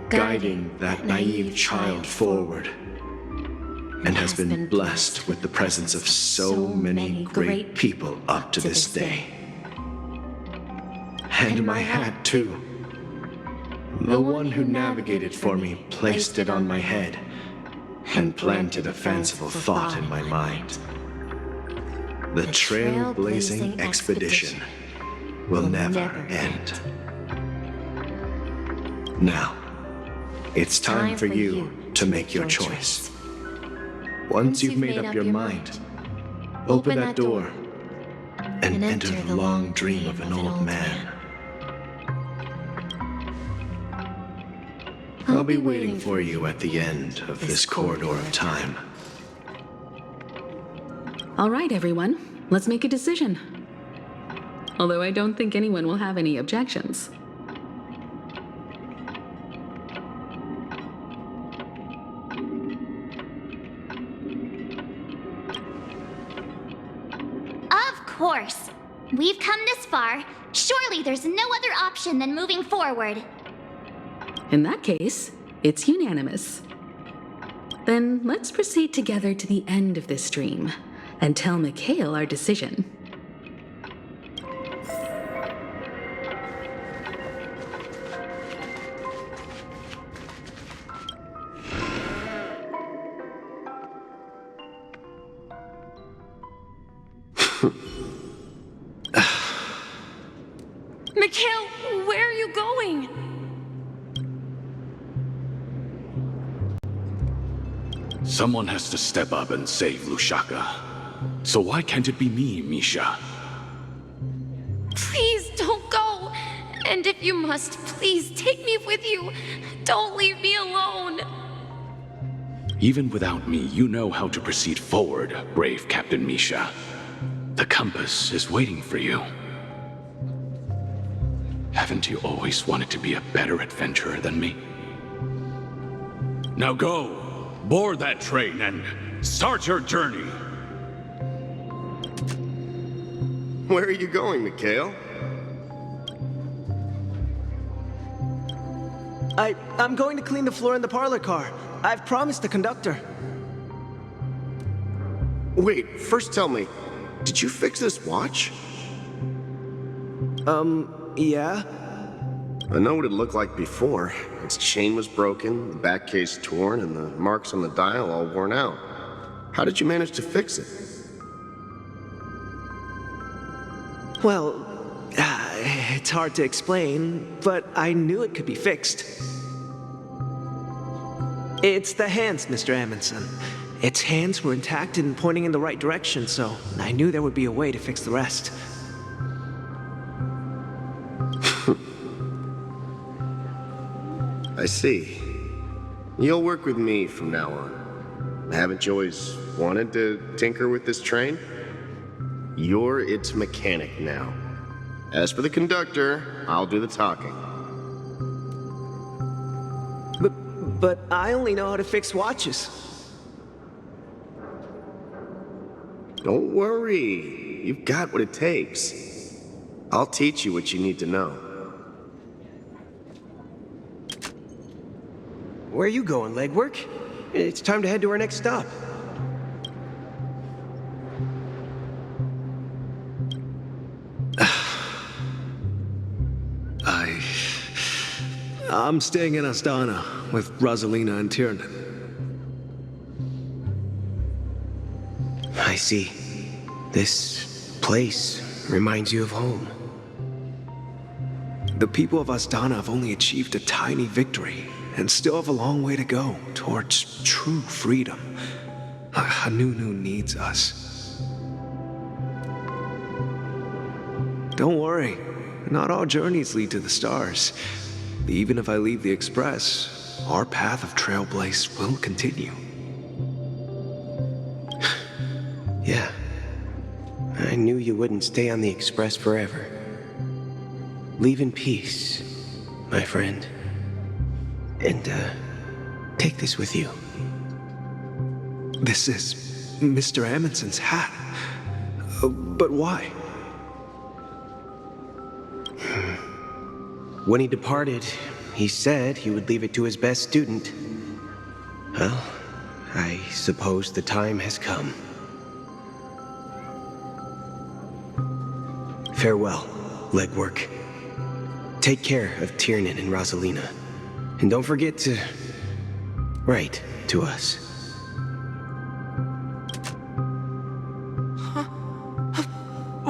guiding that naive child forward, and has been blessed with the presence of so many great people up to this day. And my hat, too. The one who navigated for me placed it on my head and planted a fanciful thought in my mind. The trailblazing expedition will never end. Now, it's time for you to make your choice. Once you've made up your mind, open that door and enter the long dream of an old man. I'll be waiting for you at the end of this corridor of time. All right, everyone, let's make a decision. Although I don't think anyone will have any objections. Of course. We've come this far. Surely there's no other option than moving forward. In that case, it's unanimous. Then let's proceed together to the end of this stream and tell Mikhail our decision. Mikhail, where are you going? Someone has to step up and save Lushaka. So why can't it be me, Misha? Please don't go. And if you must, please take me with you. Don't leave me alone. Even without me, you know how to proceed forward, brave Captain Misha. The compass is waiting for you. Haven't you always wanted to be a better adventurer than me? Now go! Board that train and start your journey! Where are you going, Mikhail? I'm going to clean the floor in the parlor car. I've promised the conductor. Wait, first tell me, did you fix this watch? Yeah? I know what it looked like before. Its chain was broken, the back case torn, and the marks on the dial all worn out. How did you manage to fix it? Well, it's hard to explain, but I knew it could be fixed. It's the hands, Mr. Amundsen. Its hands were intact and pointing in the right direction, so I knew there would be a way to fix the rest. I see. You'll work with me from now on. Haven't you always wanted to tinker with this train? You're its mechanic now. As for the conductor, I'll do the talking. But I only know how to fix watches. Don't worry. You've got what it takes. I'll teach you what you need to know. Where are you going, legwork? It's time to head to our next stop. I'm staying in Astana with Rosalina and Tiernan. I see. This place reminds you of home. The people of Astana have only achieved a tiny victory and still have a long way to go towards true freedom. Hanunu needs us. Don't worry, not all journeys lead to the stars. Even if I leave the Express, our path of trailblaze will continue. Yeah. I knew you wouldn't stay on the Express forever. Leave in peace, my friend. And, take this with you. This is Mr. Amundsen's hat. But why? When he departed, he said he would leave it to his best student. Well, I suppose the time has come. Farewell, legwork. Take care of Tiernan and Rosalina. And don't forget to write to us.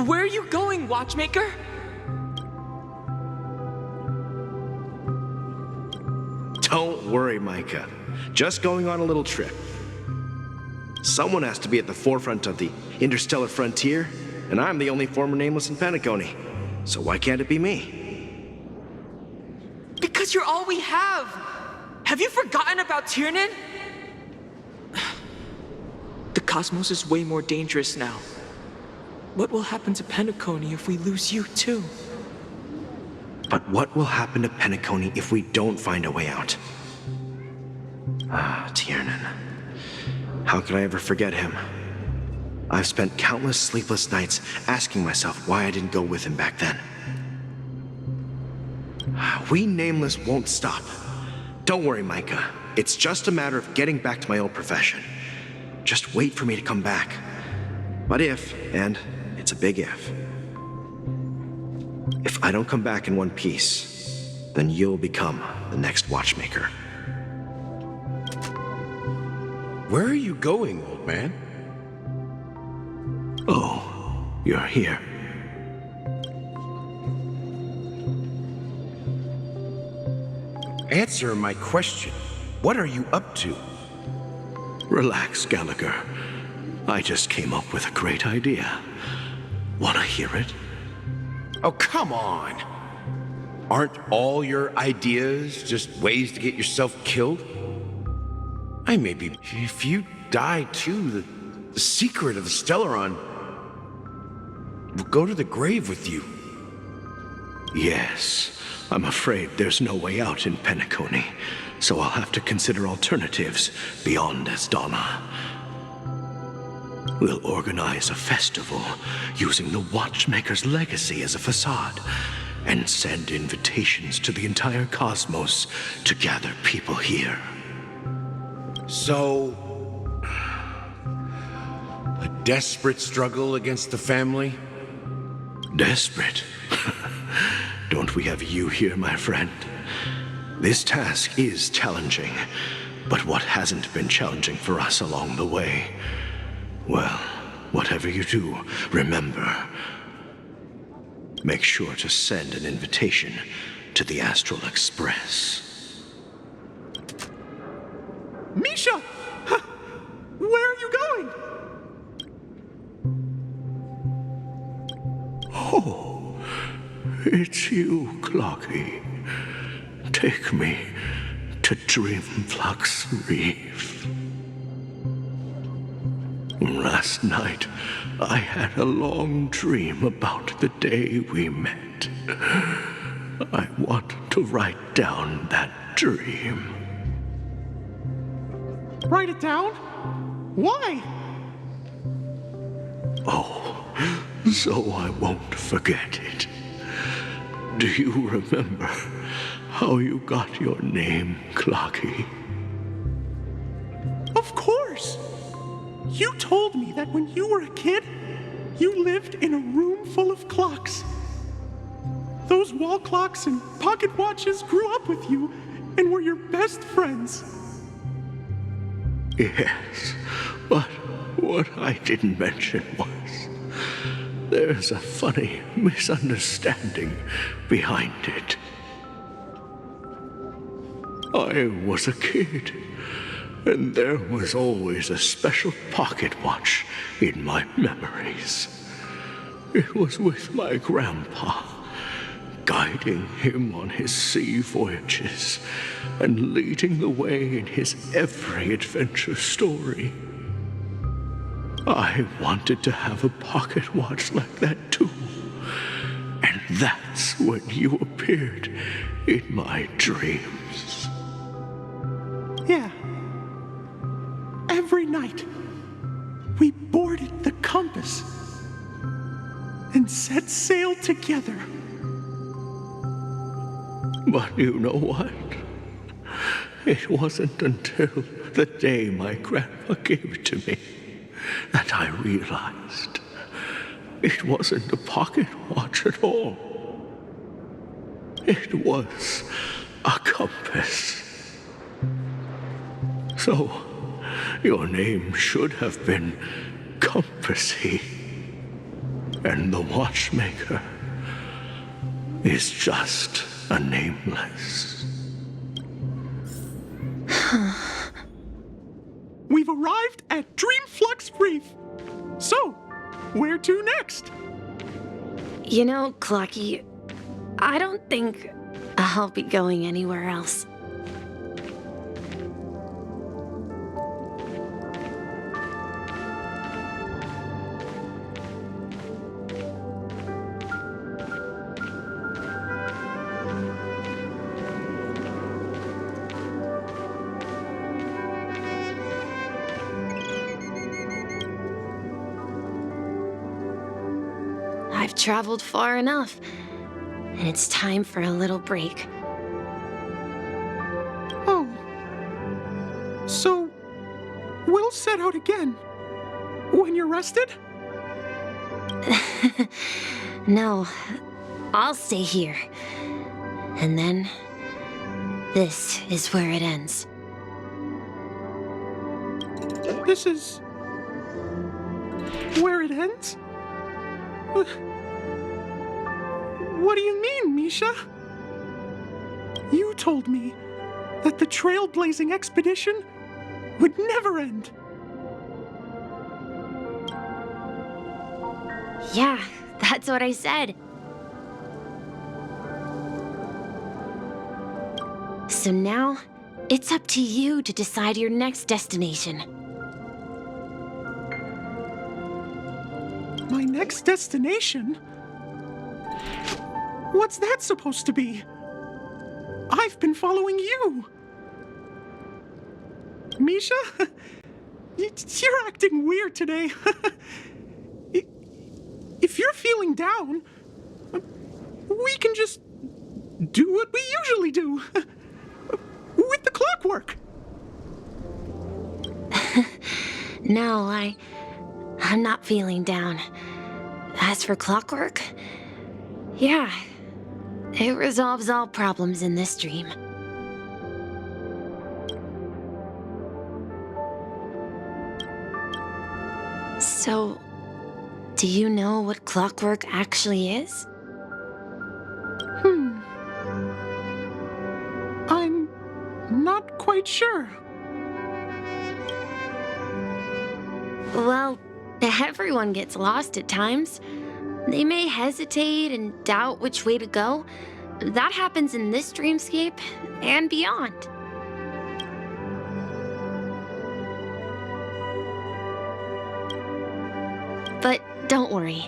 Where are you going, Watchmaker? Don't worry, Micah. Just going on a little trip. Someone has to be at the forefront of the interstellar frontier, and I'm the only former nameless in Penacony. So why can't it be me? Because you're all we have! Have you forgotten about Tiernan? The cosmos is way more dangerous now. What will happen to Penacony if we lose you too? But what will happen to Penacony if we don't find a way out? Ah, Tiernan. How could I ever forget him? I've spent countless sleepless nights asking myself why I didn't go with him back then. We Nameless won't stop. Don't worry, Micah. It's just a matter of getting back to my old profession. Just wait for me to come back. But if, and it's a big if I don't come back in one piece, then you'll become the next Watchmaker. Where are you going, old man? Oh, you're here. Answer my question. What are you up to? Relax, Gallagher. I just came up with a great idea. Wanna hear it? Oh, come on. Aren't all your ideas just ways to get yourself killed? Maybe if you die too, the secret of the Stellaron will go to the grave with you. Yes, I'm afraid there's no way out in Penacony, so I'll have to consider alternatives beyond Astana. We'll organize a festival using the Watchmaker's legacy as a facade and send invitations to the entire cosmos to gather people here. So, a desperate struggle against the family? Desperate? Don't we have you here, my friend? This task is challenging, but what hasn't been challenging for us along the way? Well, whatever you do, remember, make sure to send an invitation to the Astral Express. Oh, it's you, Clocky. Take me to Dreamflux Reef. Last night, I had a long dream about the day we met. I want to write down that dream. Write it down? Why? Oh, so I won't forget it. Do you remember how you got your name, Clocky? Of course! You told me that when you were a kid, you lived in a room full of clocks. Those wall clocks and pocket watches grew up with you and were your best friends. Yes, but what I didn't mention was there's a funny misunderstanding behind it. I was a kid, and there was always a special pocket watch in my memories. It was with my grandpa, guiding him on his sea voyages and leading the way in his every adventure story. I wanted to have a pocket watch like that too. And that's when you appeared in my dreams. Yeah. Every night, we boarded the compass and set sail together. But you know what? It wasn't until the day my grandpa gave it to me that I realized it wasn't a pocket watch at all. It was a compass. So, your name should have been Compassy. And the watchmaker is just a nameless. We've arrived at Dreamflux Reef. So, where to next? You know, Clocky, I don't think I'll be going anywhere else. I've traveled far enough, and it's time for a little break. Oh. So, we'll set out again. When you're rested? No, I'll stay here. And then, this is where it ends. This is where it ends? What do you mean, Misha? You told me that the trailblazing expedition would never end. Yeah, that's what I said. So now, it's up to you to decide your next destination. My next destination? What's that supposed to be? I've been following you. Misha? You're acting weird today. If you're feeling down, we can just do what we usually do. With the clockwork. No, I'm not feeling down. As for clockwork, yeah, it resolves all problems in this dream. So, do you know what clockwork actually is? I'm not quite sure. Well, everyone gets lost at times. They may hesitate and doubt which way to go. That happens in this dreamscape and beyond. But don't worry.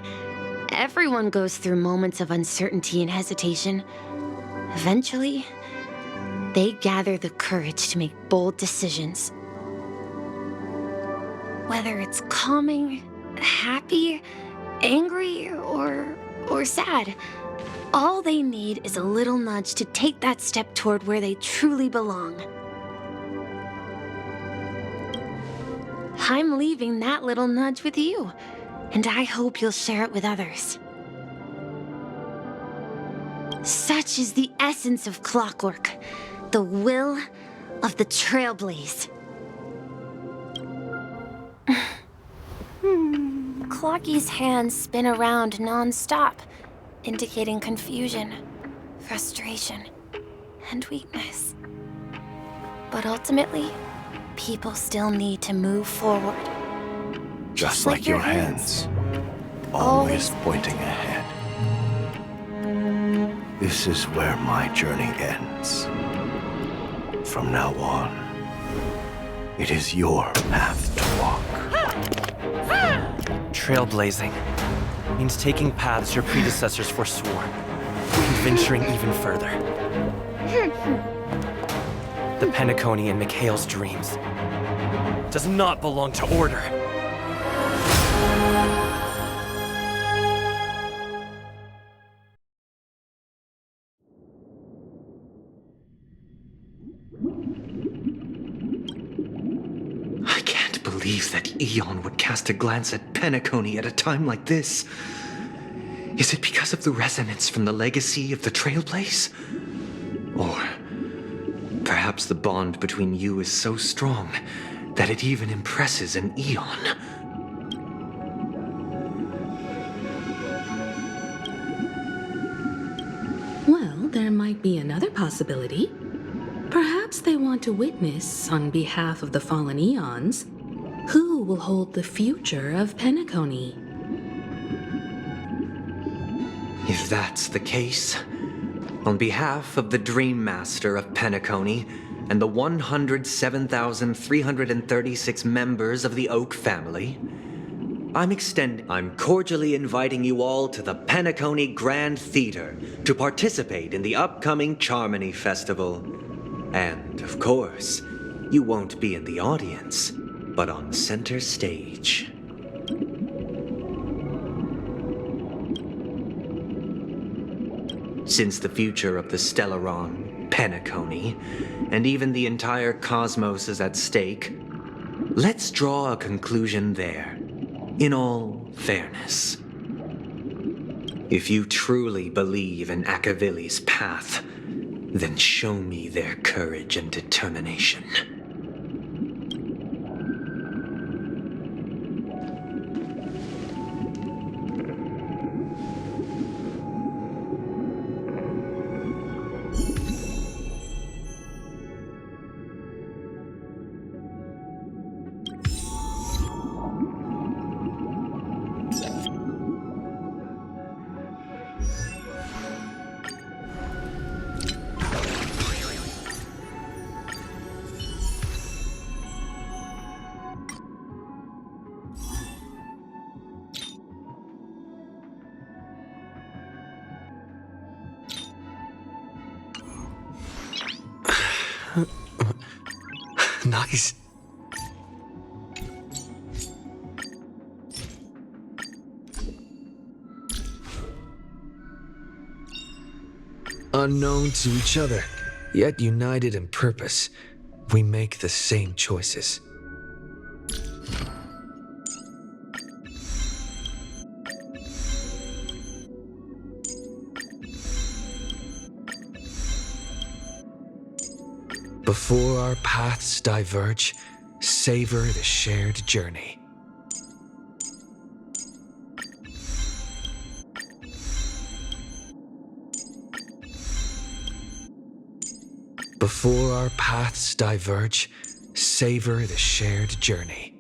Everyone goes through moments of uncertainty and hesitation. Eventually, they gather the courage to make bold decisions. Whether it's calming, happy, angry, or sad, all they need is a little nudge to take that step toward where they truly belong. I'm leaving that little nudge with you, and I hope you'll share it with others. Such is the essence of clockwork, the will of the trailblaze. Clocky's hands spin around non-stop, indicating confusion, frustration, and weakness. But ultimately, people still need to move forward. Just like your hands, always pointing ahead. This is where my journey ends. From now on, it is your path to walk. Trailblazing means taking paths your predecessors forswore, and venturing even further. The Penacony in Mikhail's dreams does not belong to order. I can't believe that Eon would cast a glance at Penacony at a time like this. Is it because of the resonance from the legacy of the Trailblaze? Or perhaps the bond between you is so strong that it even impresses an Eon? Well, there might be another possibility. Perhaps they want to witness, on behalf of the fallen Eons, who will hold the future of Penacony. If that's the case, on behalf of the Dream Master of Penacony and the 107,336 members of the Oak family, I'm cordially inviting you all to the Penacony Grand Theater to participate in the upcoming Charmony Festival. And, of course, you won't be in the audience, but on center stage. Since the future of the Stellaron, Penacony, and even the entire cosmos is at stake, let's draw a conclusion there, in all fairness. If you truly believe in Akavili's path, then show me their courage and determination. Nice. Unknown to each other, yet united in purpose, we make the same choices. Before our paths diverge, savor the shared journey. Before our paths diverge, savor the shared journey.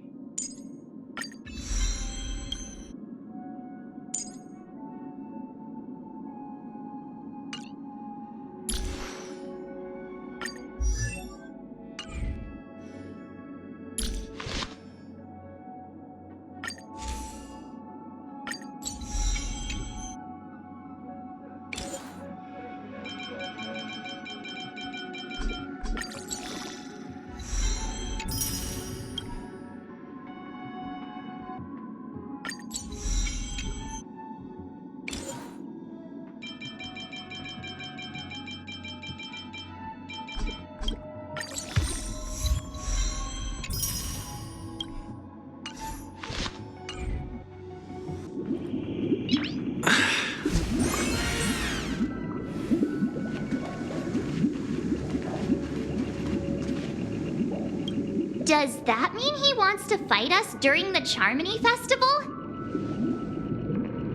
Does that mean he wants to fight us during the Charmony Festival?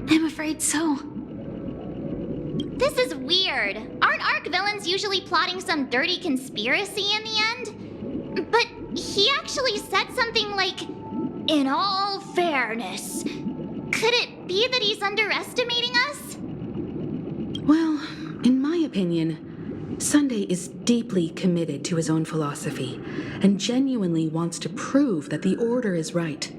I'm afraid so. This is weird. Aren't Arc villains usually plotting some dirty conspiracy in the end? But he actually said something like, "In all fairness." Could it be that he's underestimating us? Well, in my opinion, Sunday is deeply committed to his own philosophy and genuinely wants to prove that the Order is right.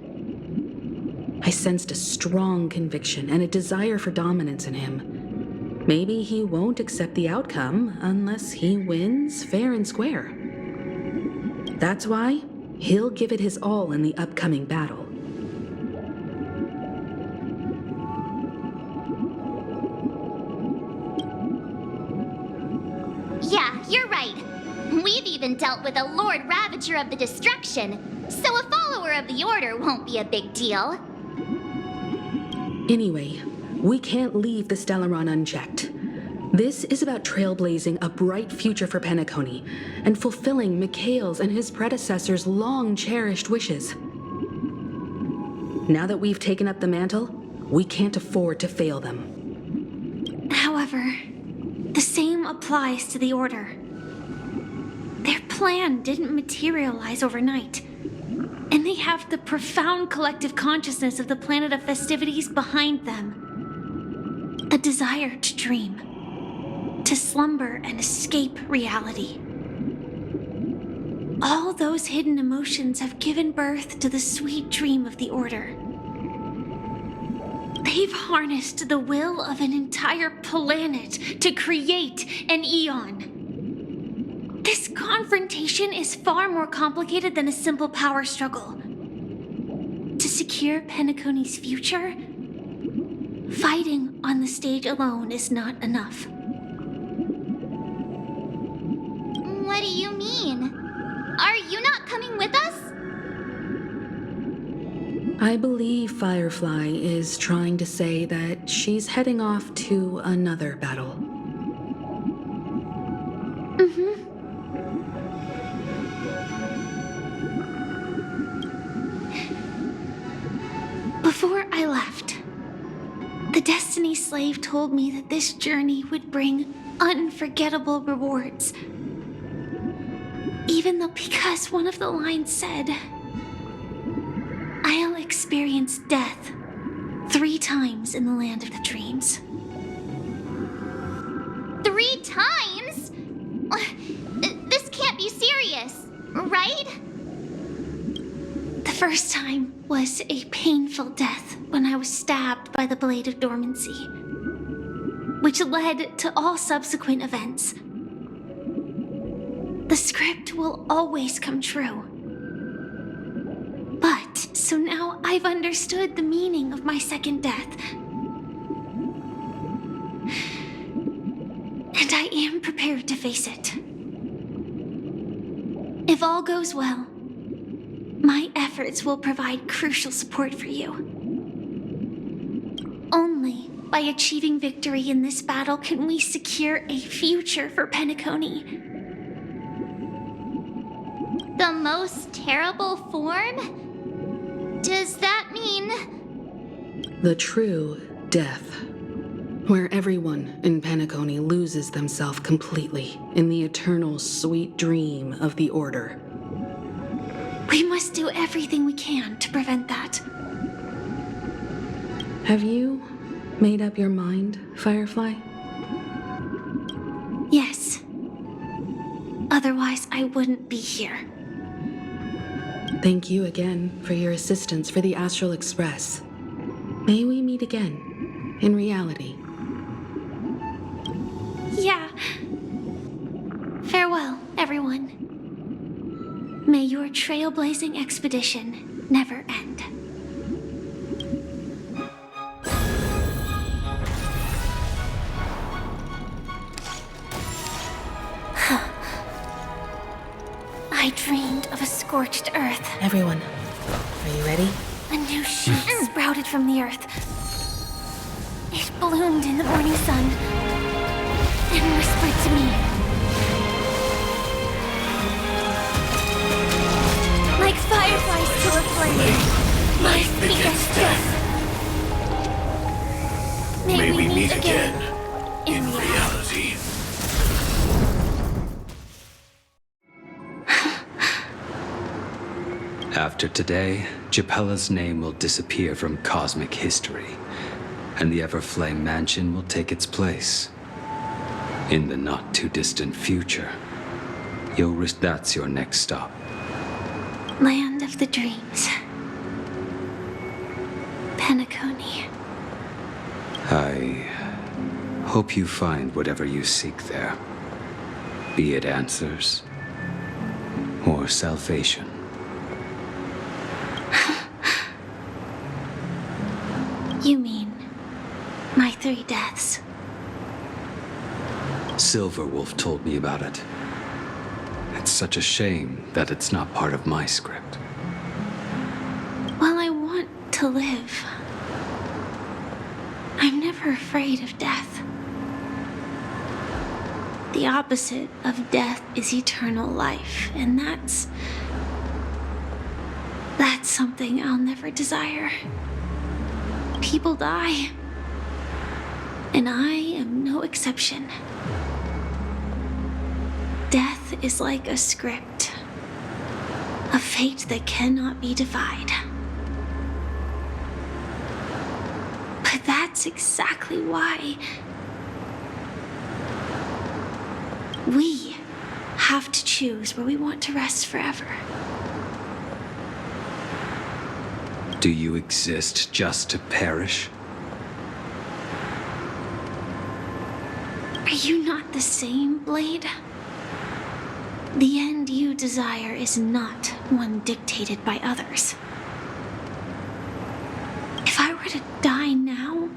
I sensed a strong conviction and a desire for dominance in him. Maybe he won't accept the outcome unless he wins fair and square. That's why he'll give it his all in the upcoming battle. Yeah, you're right. We've even dealt with a Lord Ravager of the Destruction, so a follower of the Order won't be a big deal. Anyway, we can't leave the Stellaron unchecked. This is about trailblazing a bright future for Penacony and fulfilling Mikhail's and his predecessors' long-cherished wishes. Now that we've taken up the mantle, we can't afford to fail them. However, the same applies to the Order. Their plan didn't materialize overnight, and they have the profound collective consciousness of the planet of festivities behind them. A desire to dream, to slumber and escape reality. All those hidden emotions have given birth to the sweet dream of the Order. They've harnessed the will of an entire planet to create an eon. This confrontation is far more complicated than a simple power struggle. To secure Penacony's future, fighting on the stage alone is not enough. What do you mean? Are you not coming with us? I believe Firefly is trying to say that she's heading off to another battle. Before I left, the Destiny Slave told me that this journey would bring unforgettable rewards. Even though, because one of the lines said, I'll experience death 3 times in the land of the dreams. 3 times? This can't be serious, right? The first time was a painful death when I was stabbed by the Blade of Dormancy, which led to all subsequent events. The script will always come true. But, so now I've understood the meaning of my second death. And I am prepared to face it. If all goes well, my efforts will provide crucial support for you. Only by achieving victory in this battle can we secure a future for Penacony. The most terrible form? Does that mean... The true death, where everyone in Penacony loses themselves completely in the eternal sweet dream of the Order. We must do everything we can to prevent that. Have you made up your mind, Firefly? Yes. Otherwise, I wouldn't be here. Thank you again for your assistance for the Astral Express. May we meet again, in reality. Yeah. Farewell, everyone. May your trailblazing expedition never end. I dreamed of a scorched earth. Everyone, are you ready? A new shoot sprouted from the earth. It bloomed in the morning sun and whispered to me. Like flame. Life begets death. May we meet again in reality. After today, Japella's name will disappear from cosmic history, and the Everflame Mansion will take its place. In the not-too-distant future, that's your next stop. Land of the Dreams. Penacony. I hope you find whatever you seek there, be it answers or salvation. You mean my 3 deaths? Silverwolf told me about it. It's such a shame that it's not part of my script. While I want to live, I'm never afraid of death. The opposite of death is eternal life, and that's something I'll never desire. People die, and I am no exception. Death is like a script, a fate that cannot be defied. But that's exactly why we have to choose where we want to rest forever. Do you exist just to perish? Are you not the same, Blade? The end you desire is not one dictated by others. If I were to die now,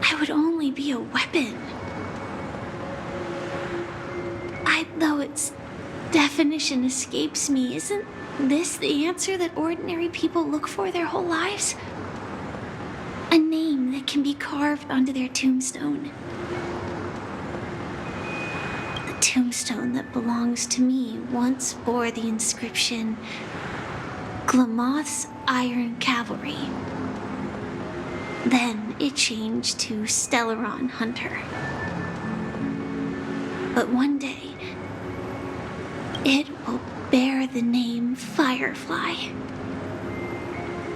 I would only be a weapon. Though its definition escapes me, isn't this the answer that ordinary people look for their whole lives? A name that can be carved onto their tombstone. The tombstone that belongs to me once bore the inscription, Glamoth's Iron Cavalry. Then it changed to Stellaron Hunter. But one day, it will bear the name Firefly.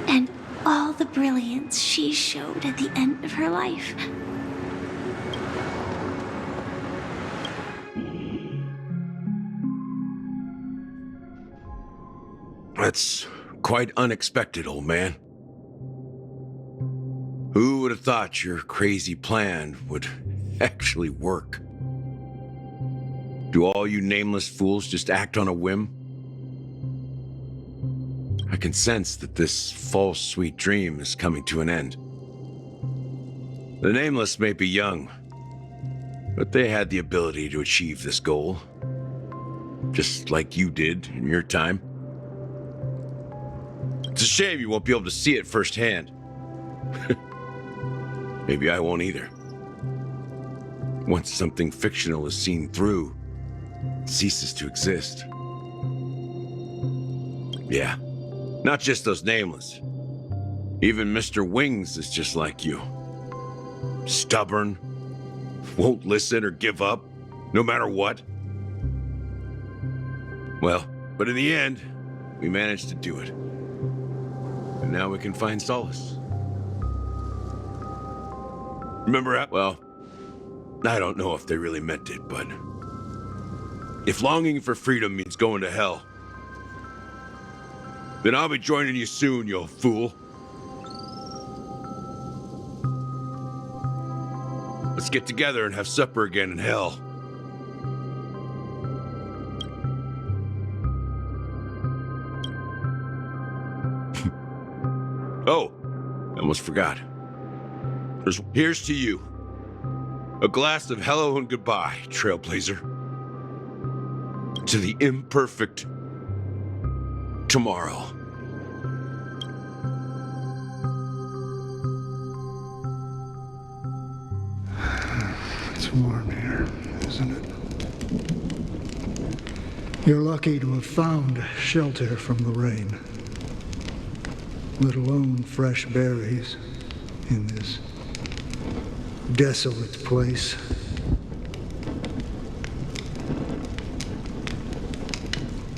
And all the brilliance she showed at the end of her life. That's quite unexpected, old man. Who would have thought your crazy plan would actually work? Do all you nameless fools just act on a whim? I can sense that this false sweet dream is coming to an end. The nameless may be young, but they had the ability to achieve this goal. Just like you did in your time. It's a shame you won't be able to see it firsthand. Maybe I won't either. Once something fictional is seen through, it ceases to exist. Yeah, not just those nameless. Even Mr. Wings is just like you. Stubborn, won't listen or give up, no matter what. Well, but in the end, we managed to do it. And now we can find solace. Remember, well, I don't know if they really meant it, but if longing for freedom means going to hell, then I'll be joining you soon, you fool. Let's get together and have supper again in hell. Oh, I almost forgot. Here's to you. A glass of hello and goodbye, Trailblazer. To the imperfect tomorrow. It's warm here, isn't it? You're lucky to have found shelter from the rain, let alone fresh berries in this desolate place.